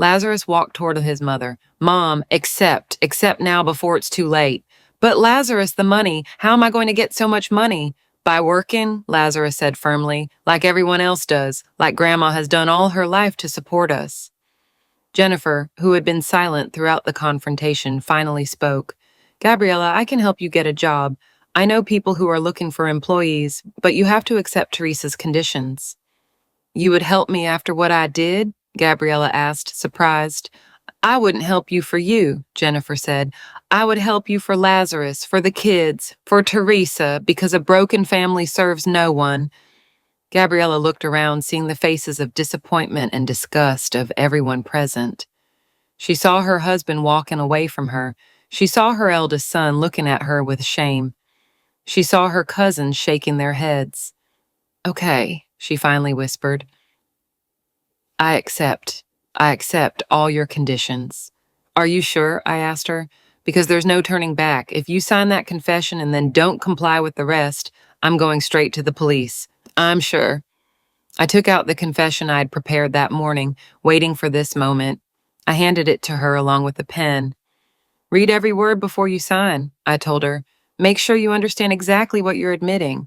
Lazarus walked toward his mother. Mom, accept now before it's too late. But Lazarus, the money, how am I going to get so much money? By working, Lazarus said firmly, like everyone else does, like Grandma has done all her life to support us. Jennifer, who had been silent throughout the confrontation, finally spoke. Gabriella, I can help you get a job. I know people who are looking for employees, but you have to accept Teresa's conditions. You would help me after what I did? Gabriella asked, surprised. I wouldn't help you for you, Jennifer said. I would help you for Lazarus, for the kids, for Teresa, because a broken family serves no one. Gabriella looked around, seeing the faces of disappointment and disgust of everyone present. She saw her husband walking away from her. She saw her eldest son looking at her with shame. She saw her cousins shaking their heads. Okay, she finally whispered. I accept all your conditions. Are you sure? I asked her. Because there's no turning back. If you sign that confession and then don't comply with the rest, I'm going straight to the police. I'm sure. I took out the confession I'd prepared that morning, waiting for this moment. I handed it to her along with a pen. Read every word before you sign, I told her. Make sure you understand exactly what you're admitting.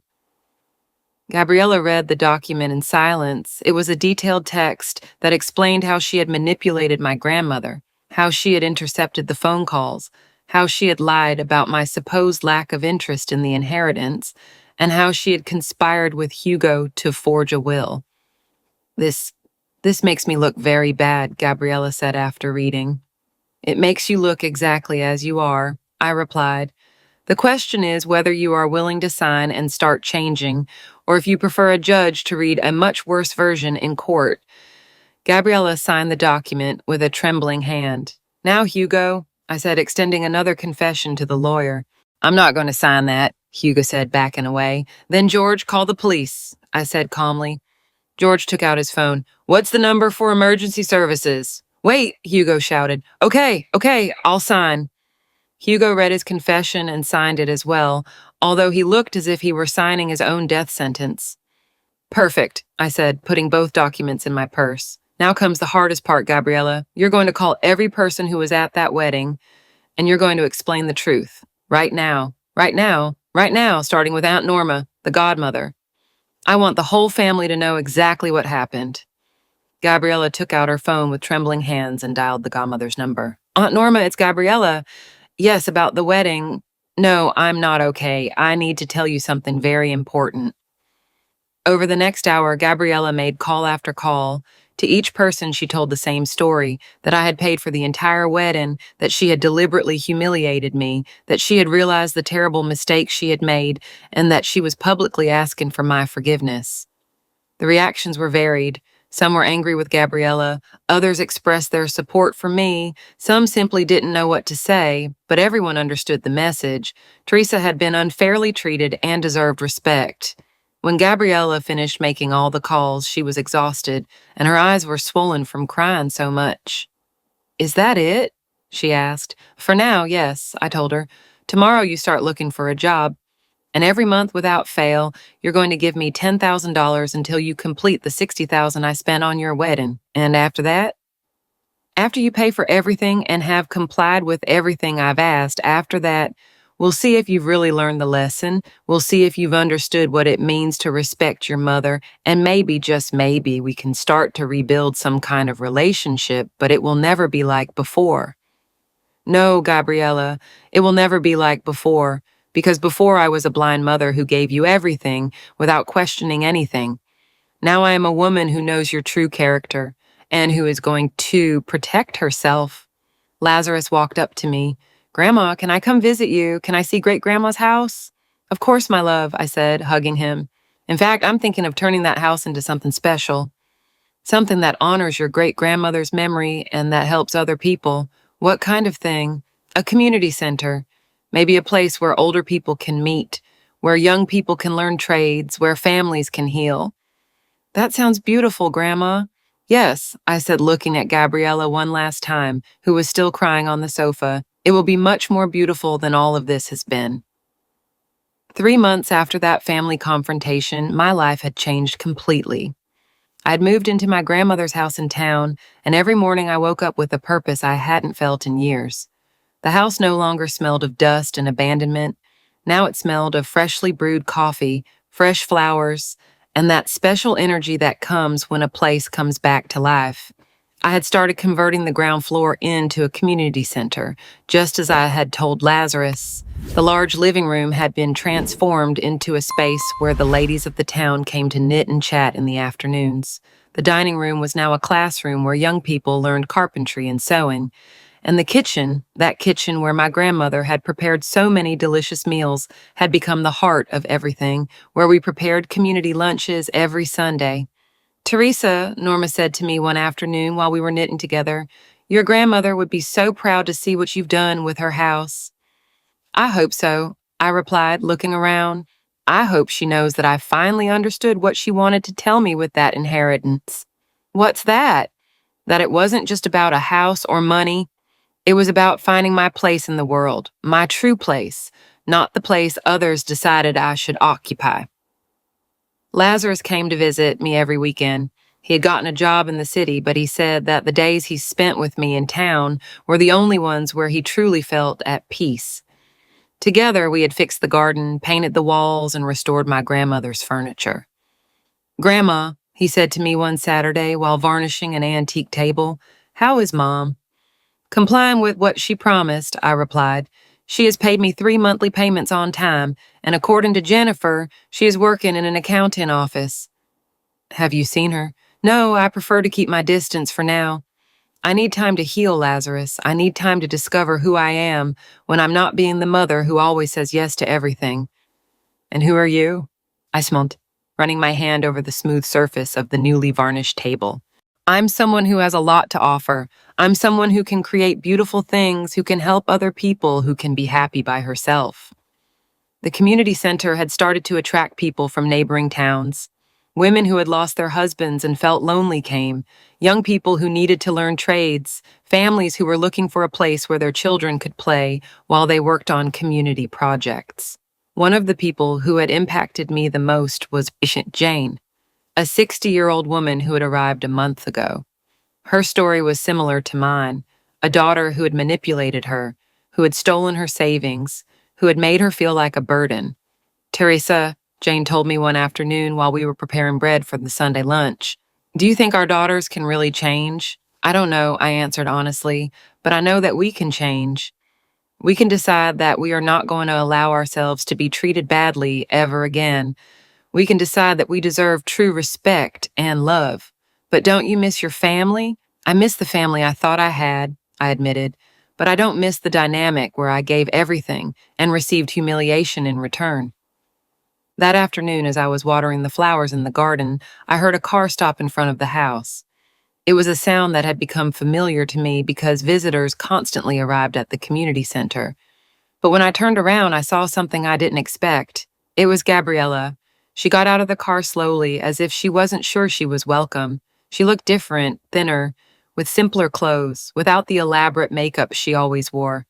Gabriella read the document in silence. It was a detailed text that explained how she had manipulated my grandmother, how she had intercepted the phone calls, how she had lied about my supposed lack of interest in the inheritance, and how she had conspired with Hugo to forge a will. This makes me look very bad, Gabriella said after reading. It makes you look exactly as you are, I replied. The question is whether you are willing to sign and start changing, or if you prefer a judge to read a much worse version in court. Gabriella signed the document with a trembling hand. Now, Hugo, I said, extending another confession to the lawyer. I'm not going to sign that, Hugo said, backing away. Then, George, call the police, I said calmly. George took out his phone. What's the number for emergency services? Wait, Hugo shouted. Okay, I'll sign. Hugo read his confession and signed it as well, although he looked as if he were signing his own death sentence. Perfect, I said, putting both documents in my purse. Now comes the hardest part, Gabriella. You're going to call every person who was at that wedding, and you're going to explain the truth. Right now, starting with Aunt Norma, the godmother. I want the whole family to know exactly what happened. Gabriella took out her phone with trembling hands and dialed the godmother's number. Aunt Norma, it's Gabriella. Yes, about the wedding. No, I'm not okay. I need to tell you something very important. Over the next hour, Gabriella made call after call. To each person, she told the same story, that I had paid for the entire wedding, that she had deliberately humiliated me, that she had realized the terrible mistake she had made, and that she was publicly asking for my forgiveness. The reactions were varied. Some were angry with Gabriella, others expressed their support for me, some simply didn't know what to say, but everyone understood the message. Teresa had been unfairly treated and deserved respect. When Gabriella finished making all the calls, she was exhausted, and her eyes were swollen from crying so much. Is that it? She asked. For now, yes, I told her. Tomorrow you start looking for a job. And every month without fail, you're going to give me $10,000 until you complete the $60,000 I spent on your wedding. And after that? After you pay for everything and have complied with everything I've asked, after that, we'll see if you've really learned the lesson. We'll see if you've understood what it means to respect your mother. And maybe, just maybe, we can start to rebuild some kind of relationship, but it will never be like before. No, Gabriella, it will never be like before, because before I was a blind mother who gave you everything without questioning anything. Now I am a woman who knows your true character and who is going to protect herself. Lazarus walked up to me. Grandma, can I come visit you? Can I see Great-Grandma's house? Of course, my love, I said, hugging him. In fact, I'm thinking of turning that house into something special. Something that honors your great-grandmother's memory and that helps other people. What kind of thing? A community center. Maybe a place where older people can meet, where young people can learn trades, where families can heal. That sounds beautiful, Grandma. Yes, I said, looking at Gabriella one last time, who was still crying on the sofa. It will be much more beautiful than all of this has been. 3 months after that family confrontation, my life had changed completely. I had moved into my grandmother's house in town, and every morning I woke up with a purpose I hadn't felt in years. The house no longer smelled of dust and abandonment. Now it smelled of freshly brewed coffee, fresh flowers, and that special energy that comes when a place comes back to life. I had started converting the ground floor into a community center, just as I had told Lazarus. The large living room had been transformed into a space where the ladies of the town came to knit and chat in the afternoons. The dining room was now a classroom where young people learned carpentry and sewing. And the kitchen, that kitchen where my grandmother had prepared so many delicious meals, had become the heart of everything, where we prepared community lunches every Sunday. Teresa, Norma said to me one afternoon while we were knitting together, your grandmother would be so proud to see what you've done with her house. I hope so, I replied, looking around. I hope she knows that I finally understood what she wanted to tell me with that inheritance. What's that? That it wasn't just about a house or money. It was about finding my place in the world, my true place, not the place others decided I should occupy. Lazarus came to visit me every weekend. He had gotten a job in the city, but he said that the days he spent with me in town were the only ones where he truly felt at peace. Together, we had fixed the garden, painted the walls, and restored my grandmother's furniture. Grandma, he said to me one Saturday while varnishing an antique table, how is Mom? Complying with what she promised, I replied. She has paid me 3 monthly payments on time, and according to Jennifer, she is working in an accounting office. Have you seen her? No, I prefer to keep my distance for now. I need time to heal, Lazarus. I need time to discover who I am when I'm not being the mother who always says yes to everything. And who are you? I smiled, running my hand over the smooth surface of the newly varnished table. I'm someone who has a lot to offer. I'm someone who can create beautiful things, who can help other people, who can be happy by herself. The community center had started to attract people from neighboring towns. Women who had lost their husbands and felt lonely came, young people who needed to learn trades, families who were looking for a place where their children could play while they worked on community projects. One of the people who had impacted me the most was patient Jane, a 60-year-old woman who had arrived a month ago. Her story was similar to mine, a daughter who had manipulated her, who had stolen her savings, who had made her feel like a burden. Teresa, Jane told me one afternoon while we were preparing bread for the Sunday lunch. Do you think our daughters can really change? I don't know, I answered honestly, but I know that we can change. We can decide that we are not going to allow ourselves to be treated badly ever again. We can decide that we deserve true respect and love. But don't you miss your family? I miss the family I thought I had, I admitted, but I don't miss the dynamic where I gave everything and received humiliation in return. That afternoon, as I was watering the flowers in the garden, I heard a car stop in front of the house. It was a sound that had become familiar to me because visitors constantly arrived at the community center. But when I turned around, I saw something I didn't expect. It was Gabriella. She got out of the car slowly, as if she wasn't sure she was welcome. She looked different, thinner, with simpler clothes, without the elaborate makeup she always wore.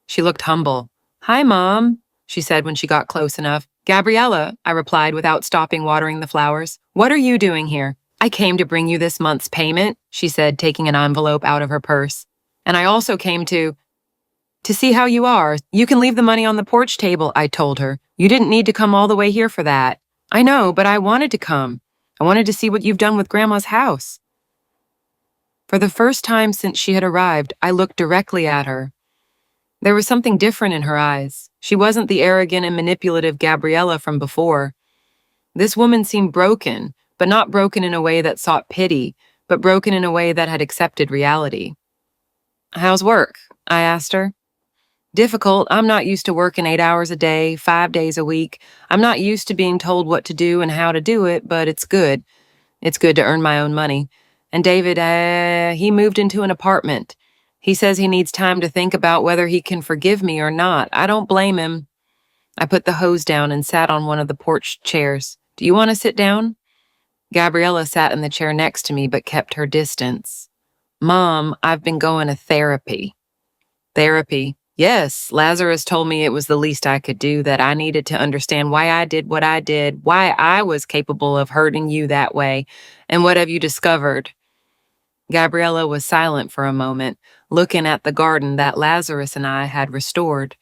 She looked humble. "Hi, Mom," she said when she got close enough. "Gabriella," I replied without stopping watering the flowers. "What are you doing here?" "I came to bring you this month's payment," she said, taking an envelope out of her purse. "And I also came to see how you are. You can leave the money on the porch table," I told her. "You didn't need to come all the way here for that." "I know, but I wanted to come. I wanted to see what you've done with Grandma's house." For the first time since she had arrived, I looked directly at her. There was something different in her eyes. She wasn't the arrogant and manipulative Gabriella from before. This woman seemed broken, but not broken in a way that sought pity, but broken in a way that had accepted reality. "How's work?" I asked her. "Difficult. I'm not used to working 8 hours a day, 5 days a week. I'm not used to being told what to do and how to do it, but it's good. It's good to earn my own money. And David, he moved into an apartment. He says he needs time to think about whether he can forgive me or not. I don't blame him." I put the hose down and sat on one of the porch chairs. "Do you want to sit down?" Gabriella sat in the chair next to me but kept her distance. "Mom, I've been going to therapy." "Therapy?" "Yes, Lazarus told me it was the least I could do, that I needed to understand why I did what I did, why I was capable of hurting you that way. And what have you discovered?" Gabriella was silent for a moment, looking at the garden that Lazarus and I had restored.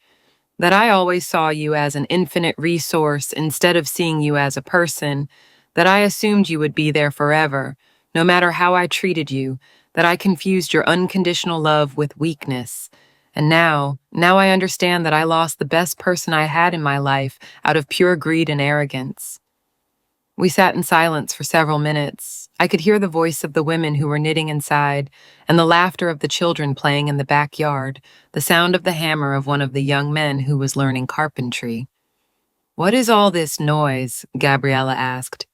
"That I always saw you as an infinite resource instead of seeing you as a person. That I assumed you would be there forever, no matter how I treated you. That I confused your unconditional love with weakness. And now I understand that I lost the best person I had in my life out of pure greed and arrogance." We sat in silence for several minutes. I could hear the voice of the women who were knitting inside, and the laughter of the children playing in the backyard, the sound of the hammer of one of the young men who was learning carpentry. "What is all this noise?" Gabriella asked.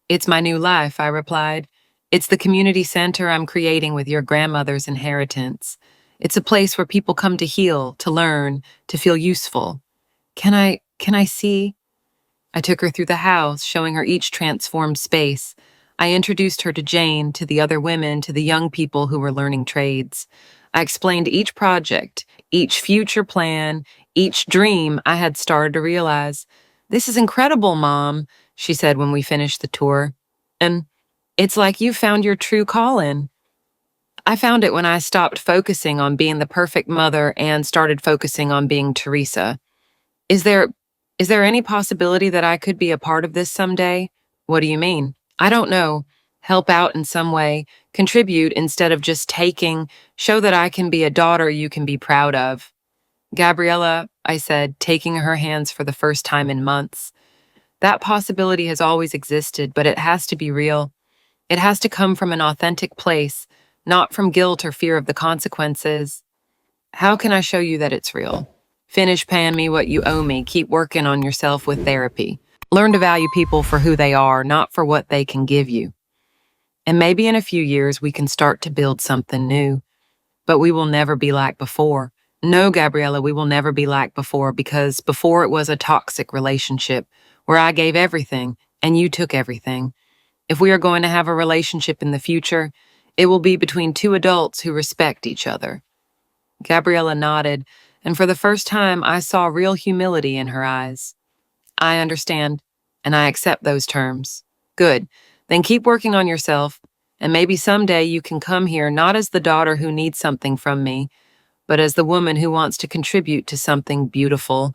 "It's my new life," I replied. "It's the community center I'm creating with your grandmother's inheritance. It's a place where people come to heal, to learn, to feel useful. Can I see?" I took her through the house, showing her each transformed space. I introduced her to Jane, to the other women, to the young people who were learning trades. I explained each project, each future plan, each dream I had started to realize. "This is incredible, Mom," she said when we finished the tour. "And it's like you found your true calling." I found it when I stopped focusing on being the perfect mother and started focusing on being Teresa. Is there any possibility that I could be a part of this someday?" "What do you mean?" "I don't know. Help out in some way, contribute instead of just taking, show that I can be a daughter you can be proud of." "Gabriella," I said, taking her hands for the first time in months, "that possibility has always existed, but it has to be real. It has to come from an authentic place, not from guilt or fear of the consequences." "How can I show you that it's real?" "Finish paying me what you owe me. Keep working on yourself with therapy. Learn to value people for who they are, not for what they can give you. And maybe in a few years we can start to build something new. But we will never be like before. No, Gabriella, we will never be like before, because before it was a toxic relationship where I gave everything and you took everything. If we are going to have a relationship in the future, it will be between two adults who respect each other." Gabriella nodded, and for the first time I saw real humility in her eyes. "I understand, and I accept those terms." "Good. Then keep working on yourself, and maybe someday you can come here not as the daughter who needs something from me, but as the woman who wants to contribute to something beautiful,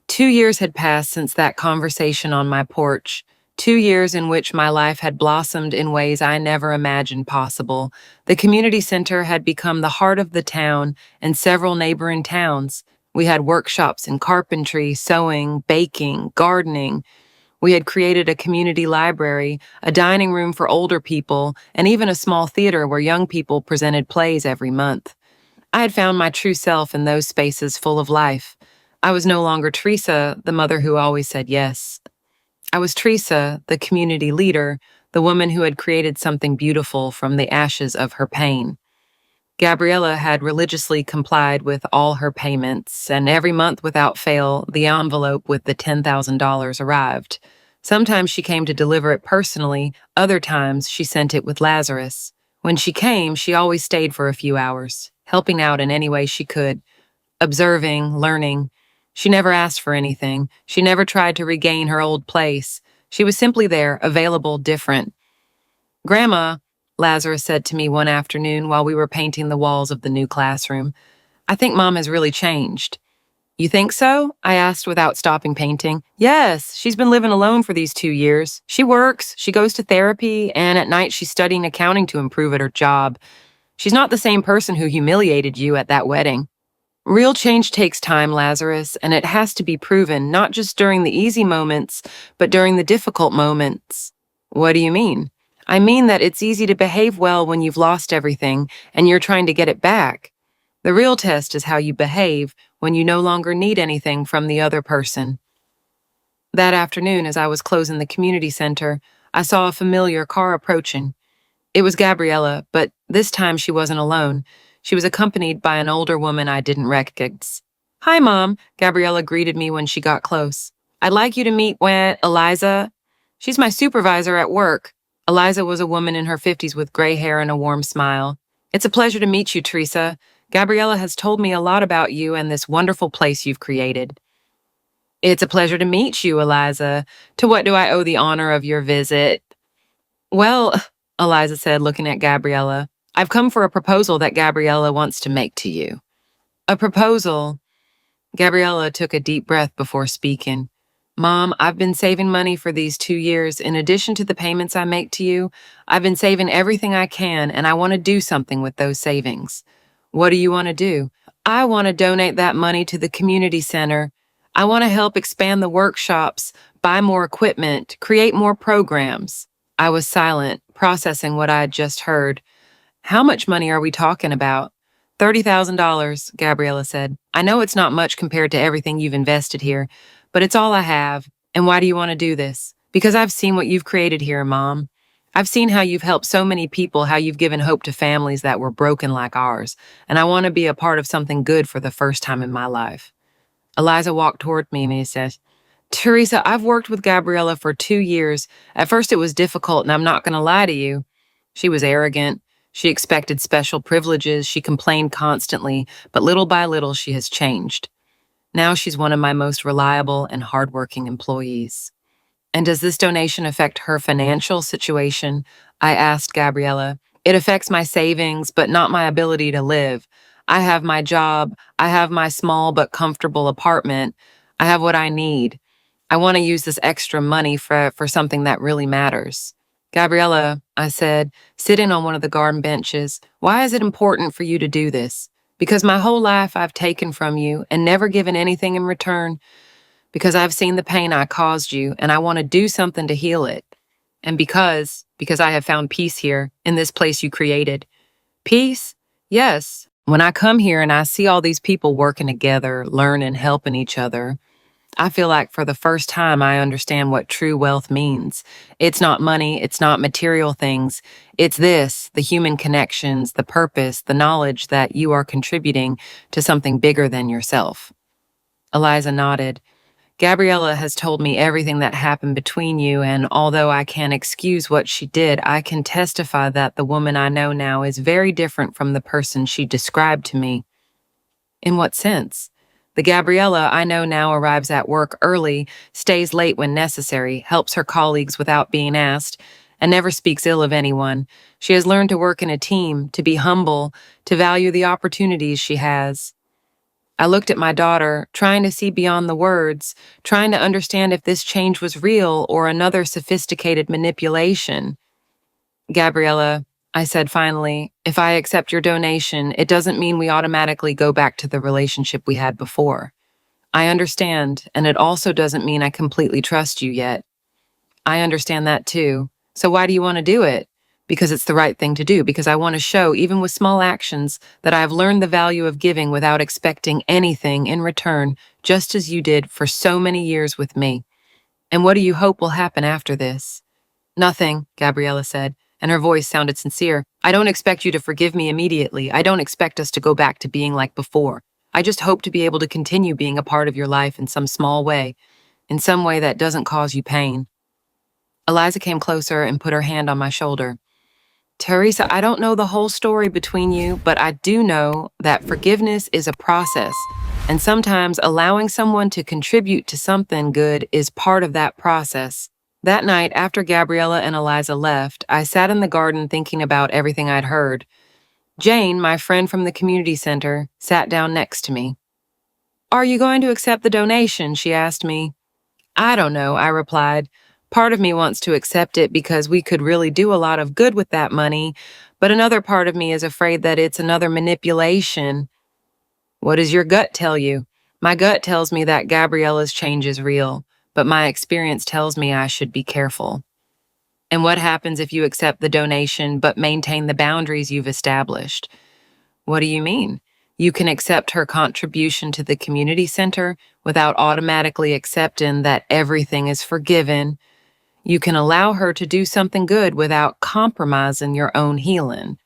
2 years had passed since that conversation on my porch. 2 years in which my life had blossomed in ways I never imagined possible. The community center had become the heart of the town and several neighboring towns. We had workshops in carpentry, sewing, baking, gardening. We had created a community library, a dining room for older people, and even a small theater where young people presented plays every month. I had found my true self in those spaces full of life. I was no longer Teresa, the mother who always said yes. I was Teresa, the community leader, the woman who had created something beautiful from the ashes of her pain. Gabriella had religiously complied with all her payments, and every month without fail, the envelope with the $10,000 arrived. Sometimes she came to deliver it personally, other times she sent it with Lazarus. When she came, she always stayed for a few hours, helping out in any way she could, observing, learning. She never asked for anything. She never tried to regain her old place. She was simply there, available, different. "Grandma," Lazarus said to me one afternoon while we were painting the walls of the new classroom, "I think Mom has really changed." "You think so?" I asked without stopping painting. "Yes, she's been living alone for these 2 years. She works, she goes to therapy, and at night she's studying accounting to improve at her job. She's not the same person who humiliated you at that wedding." Real change takes time, Lazarus, and it has to be proven, not just during the easy moments, but during the difficult moments. What do you mean? I mean that it's easy to behave well when you've lost everything and you're trying to get it back. The real test is how you behave when you no longer need anything from the other person. That afternoon, as I was closing the community center, I saw a familiar car approaching. It was Gabriella, but this time she wasn't alone. She was accompanied by an older woman I didn't recognize. "Hi, Mom," Gabriella greeted me when she got close. "I'd like you to meet Eliza. She's my supervisor at work." Eliza was a woman in her 50s with gray hair and a warm smile. "It's a pleasure to meet you, Teresa. Gabriella has told me a lot about you and this wonderful place you've created." "It's a pleasure to meet you, Eliza. To what do I owe the honor of your visit?" "Well," Eliza said, looking at Gabriella, "I've come for a proposal that Gabriella wants to make to you." "A proposal?" Gabriella took a deep breath before speaking. "Mom, I've been saving money for these 2 years. In addition to the payments I make to you, I've been saving everything I can, and I want to do something with those savings." "What do you want to do?" "I want to donate that money to the community center. I want to help expand the workshops, buy more equipment, create more programs." I was silent, processing what I had just heard. "How much money are we talking about?" $30,000, Gabriella said. "I know it's not much compared to everything you've invested here, but it's all I have. And why do you want to do this?" "Because I've seen what you've created here, Mom. I've seen how you've helped so many people, how you've given hope to families that were broken like ours, and I want to be a part of something good for the first time in my life." Eliza walked toward me and he said, "Teresa, I've worked with Gabriella for 2 years. At first it was difficult, and I'm not going to lie to you. She was arrogant. She expected special privileges. She complained constantly, but little by little she has changed. Now she's one of my most reliable and hardworking employees." "And does this donation affect her financial situation?" I asked Gabriella. "It affects my savings, but not my ability to live. I have my job. I have my small but comfortable apartment. I have what I need. I want to use this extra money for something that really matters." "Gabriella," I said, sitting on one of the garden benches, "why is it important for you to do this?" "Because my whole life I've taken from you and never given anything in return. Because I've seen the pain I caused you, and I want to do something to heal it. And because I have found peace here, in this place you created." "Peace?" "Yes. When I come here and I see all these people working together, learning, helping each other, I feel like for the first time I understand what true wealth means. It's not money, it's not material things. It's this, the human connections, the purpose, the knowledge that you are contributing to something bigger than yourself." Eliza nodded. "Gabriella has told me everything that happened between you, and although I can't excuse what she did, I can testify that the woman I know now is very different from the person she described to me." "In what sense?" "The Gabriella I know now arrives at work early, stays late when necessary, helps her colleagues without being asked, and never speaks ill of anyone. She has learned to work in a team, to be humble, to value the opportunities she has." I looked at my daughter, trying to see beyond the words, trying to understand if this change was real or another sophisticated manipulation. Gabriella, I said finally, if I accept your donation, it doesn't mean we automatically go back to the relationship we had before. I understand, and it also doesn't mean I completely trust you yet. I understand that too. So why do you want to do it? Because it's the right thing to do, because I want to show, even with small actions, that I have learned the value of giving without expecting anything in return, just as you did for so many years with me. And what do you hope will happen after this? Nothing, Gabriella said, and her voice sounded sincere. I don't expect you to forgive me immediately. I don't expect us to go back to being like before. I just hope to be able to continue being a part of your life in some small way, in some way that doesn't cause you pain. Eliza came closer and put her hand on my shoulder. Teresa, I don't know the whole story between you, but I do know that forgiveness is a process, and sometimes allowing someone to contribute to something good is part of that process. That night, after Gabriella and Eliza left, I sat in the garden thinking about everything I'd heard. Jane, my friend from the community center, sat down next to me. Are you going to accept the donation? She asked me. I don't know, I replied. Part of me wants to accept it because we could really do a lot of good with that money, but another part of me is afraid that it's another manipulation. What does your gut tell you? My gut tells me that Gabriella's change is real, but my experience tells me I should be careful. And what happens if you accept the donation but maintain the boundaries you've established? What do you mean? You can accept her contribution to the community center without automatically accepting that everything is forgiven. You can allow her to do something good without compromising your own healing.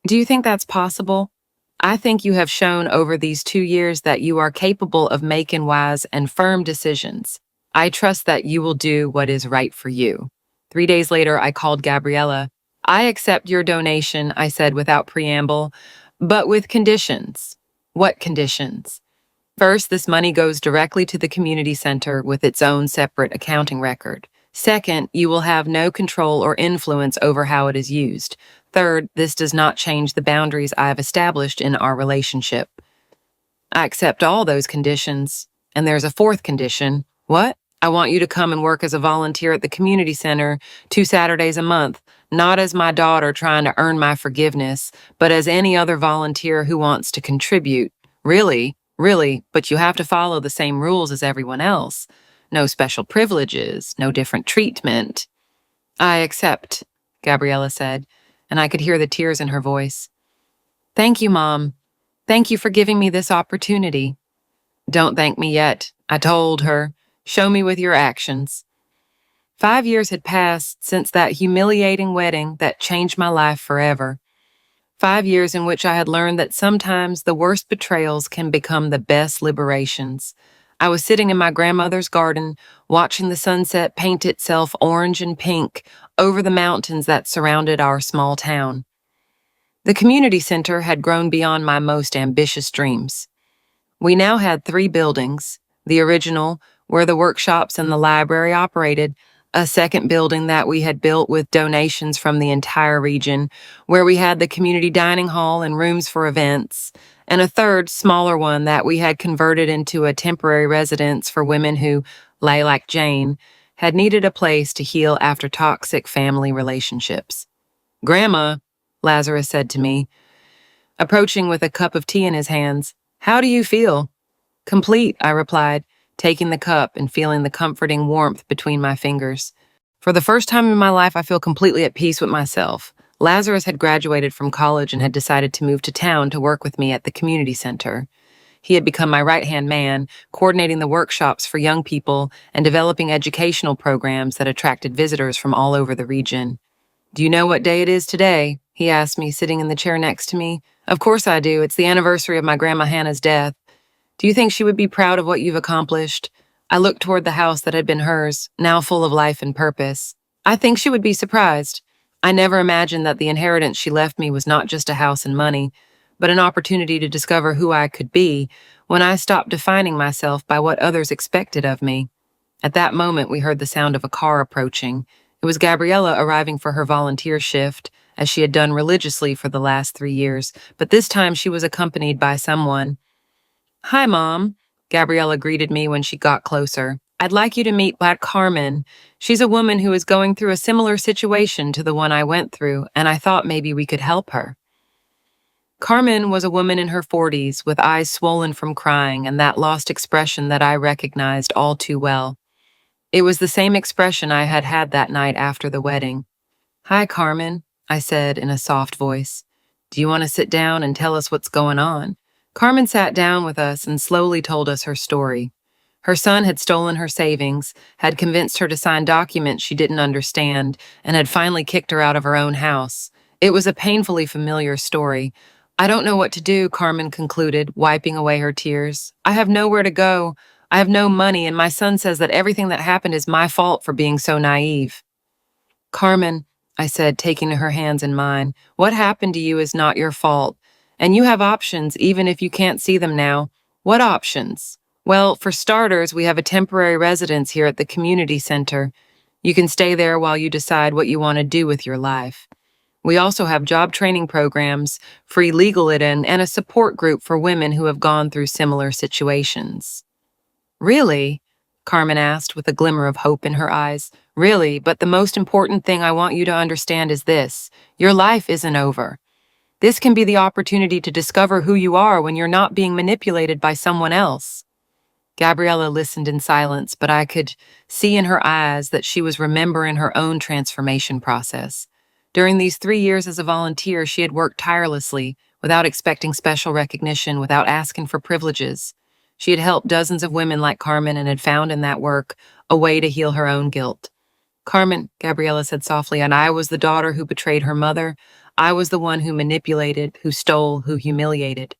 Do you think that's possible? I think you have shown over these 2 years that you are capable of making wise and firm decisions. I trust that you will do what is right for you. 3 days later, I called Gabriella. I accept your donation, I said without preamble, but with conditions. What conditions? First, this money goes directly to the community center with its own separate accounting record. Second, you will have no control or influence over how it is used. Third, this does not change the boundaries I have established in our relationship. I accept all those conditions. And there's a fourth condition. What? I want you to come and work as a volunteer at the community center 2 Saturdays a month, not as my daughter trying to earn my forgiveness, but as any other volunteer who wants to contribute. Really, but you have to follow the same rules as everyone else. No special privileges, no different treatment. I accept, Gabriella said, and I could hear the tears in her voice. Thank you, Mom. Thank you for giving me this opportunity. Don't thank me yet, I told her. Show me with your actions. 5 years had passed since that humiliating wedding that changed my life forever. 5 years in which I had learned that sometimes the worst betrayals can become the best liberations. I was sitting in my grandmother's garden, watching the sunset paint itself orange and pink over the mountains that surrounded our small town. The community center had grown beyond my most ambitious dreams. We now had 3 buildings: the original, where the workshops and the library operated, a second building that we had built with donations from the entire region, where we had the community dining hall and rooms for events, and a third, smaller one that we had converted into a temporary residence for women who, like Jane, had needed a place to heal after toxic family relationships. Grandma, Lazarus said to me, approaching with a cup of tea in his hands, how do you feel? Complete, I replied, taking the cup and feeling the comforting warmth between my fingers. For the first time in my life, I feel completely at peace with myself. Lazarus had graduated from college and had decided to move to town to work with me at the community center. He had become my right-hand man, coordinating the workshops for young people and developing educational programs that attracted visitors from all over the region. Do you know what day it is today? He asked me, sitting in the chair next to me. Of course I do. It's the anniversary of my Grandma Hannah's death. Do you think she would be proud of what you've accomplished? I looked toward the house that had been hers, now full of life and purpose. I think she would be surprised. I never imagined that the inheritance she left me was not just a house and money, but an opportunity to discover who I could be when I stopped defining myself by what others expected of me. At that moment, we heard the sound of a car approaching. It was Gabriella arriving for her volunteer shift, as she had done religiously for the last 3 years, but this time she was accompanied by someone. Hi, Mom. Gabriella greeted me when she got closer. I'd like you to meet Black Carmen. She's a woman who is going through a similar situation to the one I went through, and I thought maybe we could help her. Carmen was a woman in her 40s with eyes swollen from crying and that lost expression that I recognized all too well. It was the same expression I had had that night after the wedding. Hi, Carmen, I said in a soft voice. Do you want to sit down and tell us what's going on? Carmen sat down with us and slowly told us her story. Her son had stolen her savings, had convinced her to sign documents she didn't understand, and had finally kicked her out of her own house. It was a painfully familiar story. I don't know what to do, Carmen concluded, wiping away her tears. I have nowhere to go. I have no money, and my son says that everything that happened is my fault for being so naive. Carmen, I said, taking her hands in mine, what happened to you is not your fault. And you have options, even if you can't see them now. What options? Well, for starters, we have a temporary residence here at the community center. You can stay there while you decide what you want to do with your life. We also have job training programs, free legal aid, and a support group for women who have gone through similar situations. Really? Carmen asked with a glimmer of hope in her eyes. Really, but the most important thing I want you to understand is this. Your life isn't over. This can be the opportunity to discover who you are when you're not being manipulated by someone else. Gabriella listened in silence, but I could see in her eyes that she was remembering her own transformation process. During these 3 years as a volunteer, she had worked tirelessly, without expecting special recognition, without asking for privileges. She had helped dozens of women like Carmen and had found in that work a way to heal her own guilt. Carmen, Gabriella said softly, and I was the daughter who betrayed her mother. I was the one who manipulated, who stole, who humiliated.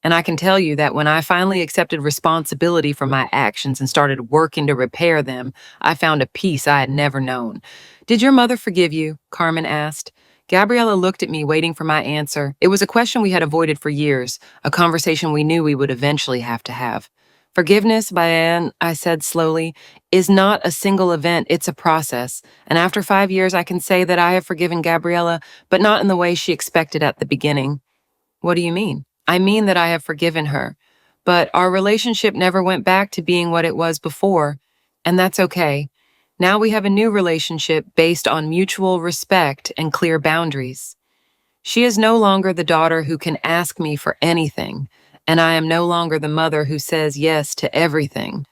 And I can tell you that when I finally accepted responsibility for my actions and started working to repair them, I found a peace I had never known. Did your mother forgive you? Carmen asked. Gabriella looked at me, waiting for my answer. It was a question we had avoided for years, a conversation we knew we would eventually have to have. Forgiveness, Bayan, I said slowly, is not a single event, it's a process. And after 5 years, I can say that I have forgiven Gabriella, but not in the way she expected at the beginning. What do you mean? I mean that I have forgiven her, but our relationship never went back to being what it was before, and that's okay. Now we have a new relationship based on mutual respect and clear boundaries. She is no longer the daughter who can ask me for anything, and I am no longer the mother who says yes to everything.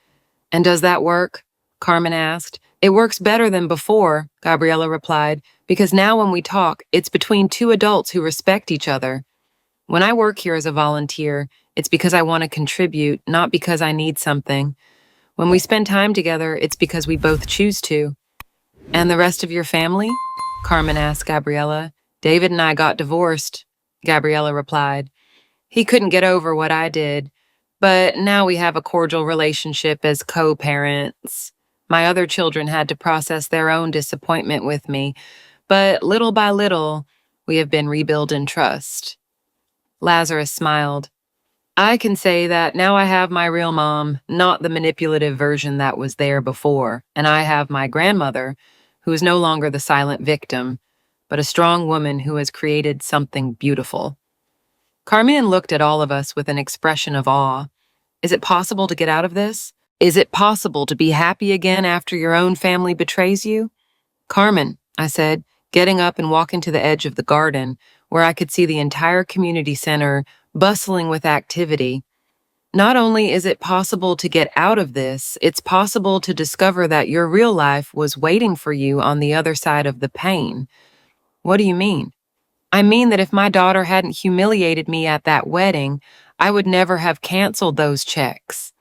And does that work? Carmen asked. It works better than before, Gabriella replied, because now when we talk, it's between two adults who respect each other. When I work here as a volunteer, it's because I want to contribute, not because I need something. When we spend time together, it's because we both choose to. And the rest of your family? Carmen asked Gabriella. David and I got divorced, Gabriella replied. He couldn't get over what I did, but now we have a cordial relationship as co-parents. My other children had to process their own disappointment with me, but little by little, we have been rebuilding trust. Lazarus smiled. I can say that now I have my real mom, not the manipulative version that was there before, and I have my grandmother, who is no longer the silent victim, but a strong woman who has created something beautiful. Carmen looked at all of us with an expression of awe. Is it possible to get out of this? Is it possible to be happy again after your own family betrays you? Carmen, I said, getting up and walking to the edge of the garden, where I could see the entire community center bustling with activity. Not only is it possible to get out of this, it's possible to discover that your real life was waiting for you on the other side of the pain. What do you mean? I mean that if my daughter hadn't humiliated me at that wedding, I would never have canceled those checks.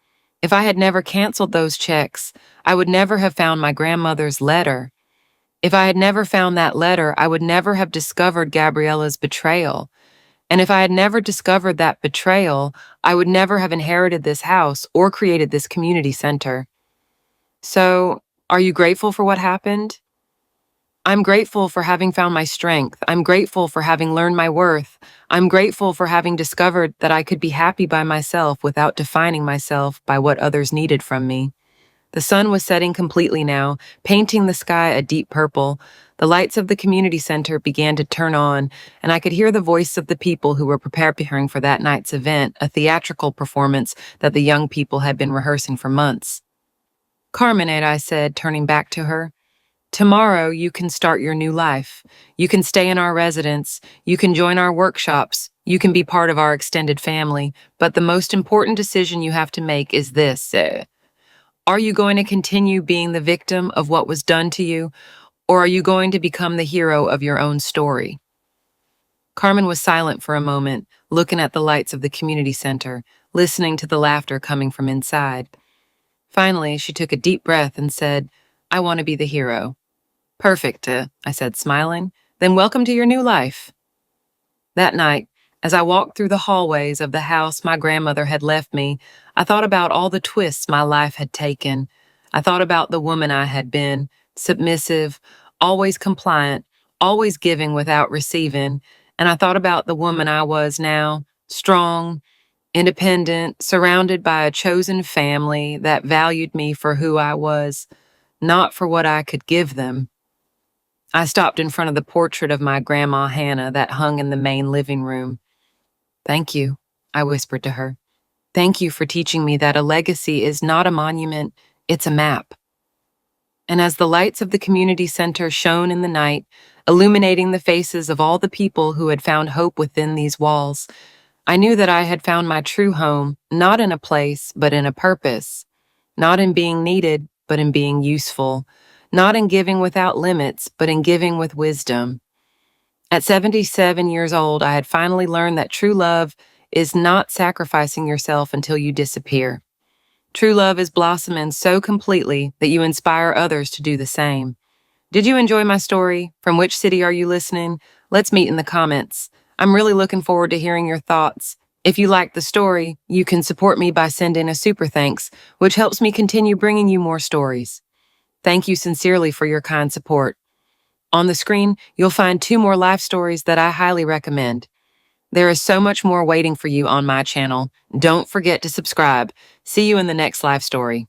If I had never canceled those checks, I would never have found my grandmother's letter. If I had never found that letter, I would never have discovered Gabriella's betrayal. And if I had never discovered that betrayal, I would never have inherited this house or created this community center. So, are you grateful for what happened? I'm grateful for having found my strength. I'm grateful for having learned my worth. I'm grateful for having discovered that I could be happy by myself without defining myself by what others needed from me. The sun was setting completely now, painting the sky a deep purple. The lights of the community center began to turn on, and I could hear the voice of the people who were preparing for that night's event, a theatrical performance that the young people had been rehearsing for months. Carmenade, I said, turning back to her. Tomorrow you can start your new life. You can stay in our residence. You can join our workshops. You can be part of our extended family. But the most important decision you have to make is this. Are you going to continue being the victim of what was done to you, or are you going to become the hero of your own story? Carmen was silent for a moment, looking at the lights of the community center, listening to the laughter coming from inside. Finally, she took a deep breath and said, I want to be the hero. Perfect, I said, smiling. Then welcome to your new life. That night, as I walked through the hallways of the house my grandmother had left me, I thought about all the twists my life had taken. I thought about the woman I had been, submissive, always compliant, always giving without receiving, and I thought about the woman I was now, strong, independent, surrounded by a chosen family that valued me for who I was, not for what I could give them. I stopped in front of the portrait of my Grandma Hannah that hung in the main living room. Thank you, I whispered to her. Thank you for teaching me that a legacy is not a monument, it's a map. And as the lights of the community center shone in the night, illuminating the faces of all the people who had found hope within these walls, I knew that I had found my true home, not in a place, but in a purpose. Not in being needed, but in being useful. Not in giving without limits, but in giving with wisdom. At 77 years old, I had finally learned that true love is not sacrificing yourself until you disappear. True love is blossoming so completely that you inspire others to do the same. Did you enjoy my story? From which city are you listening? Let's meet in the comments. I'm really looking forward to hearing your thoughts. If you like the story, you can support me by sending a super thanks, which helps me continue bringing you more stories. Thank you sincerely for your kind support. On the screen, you'll find 2 more life stories that I highly recommend. There is so much more waiting for you on my channel. Don't forget to subscribe. See you in the next life story.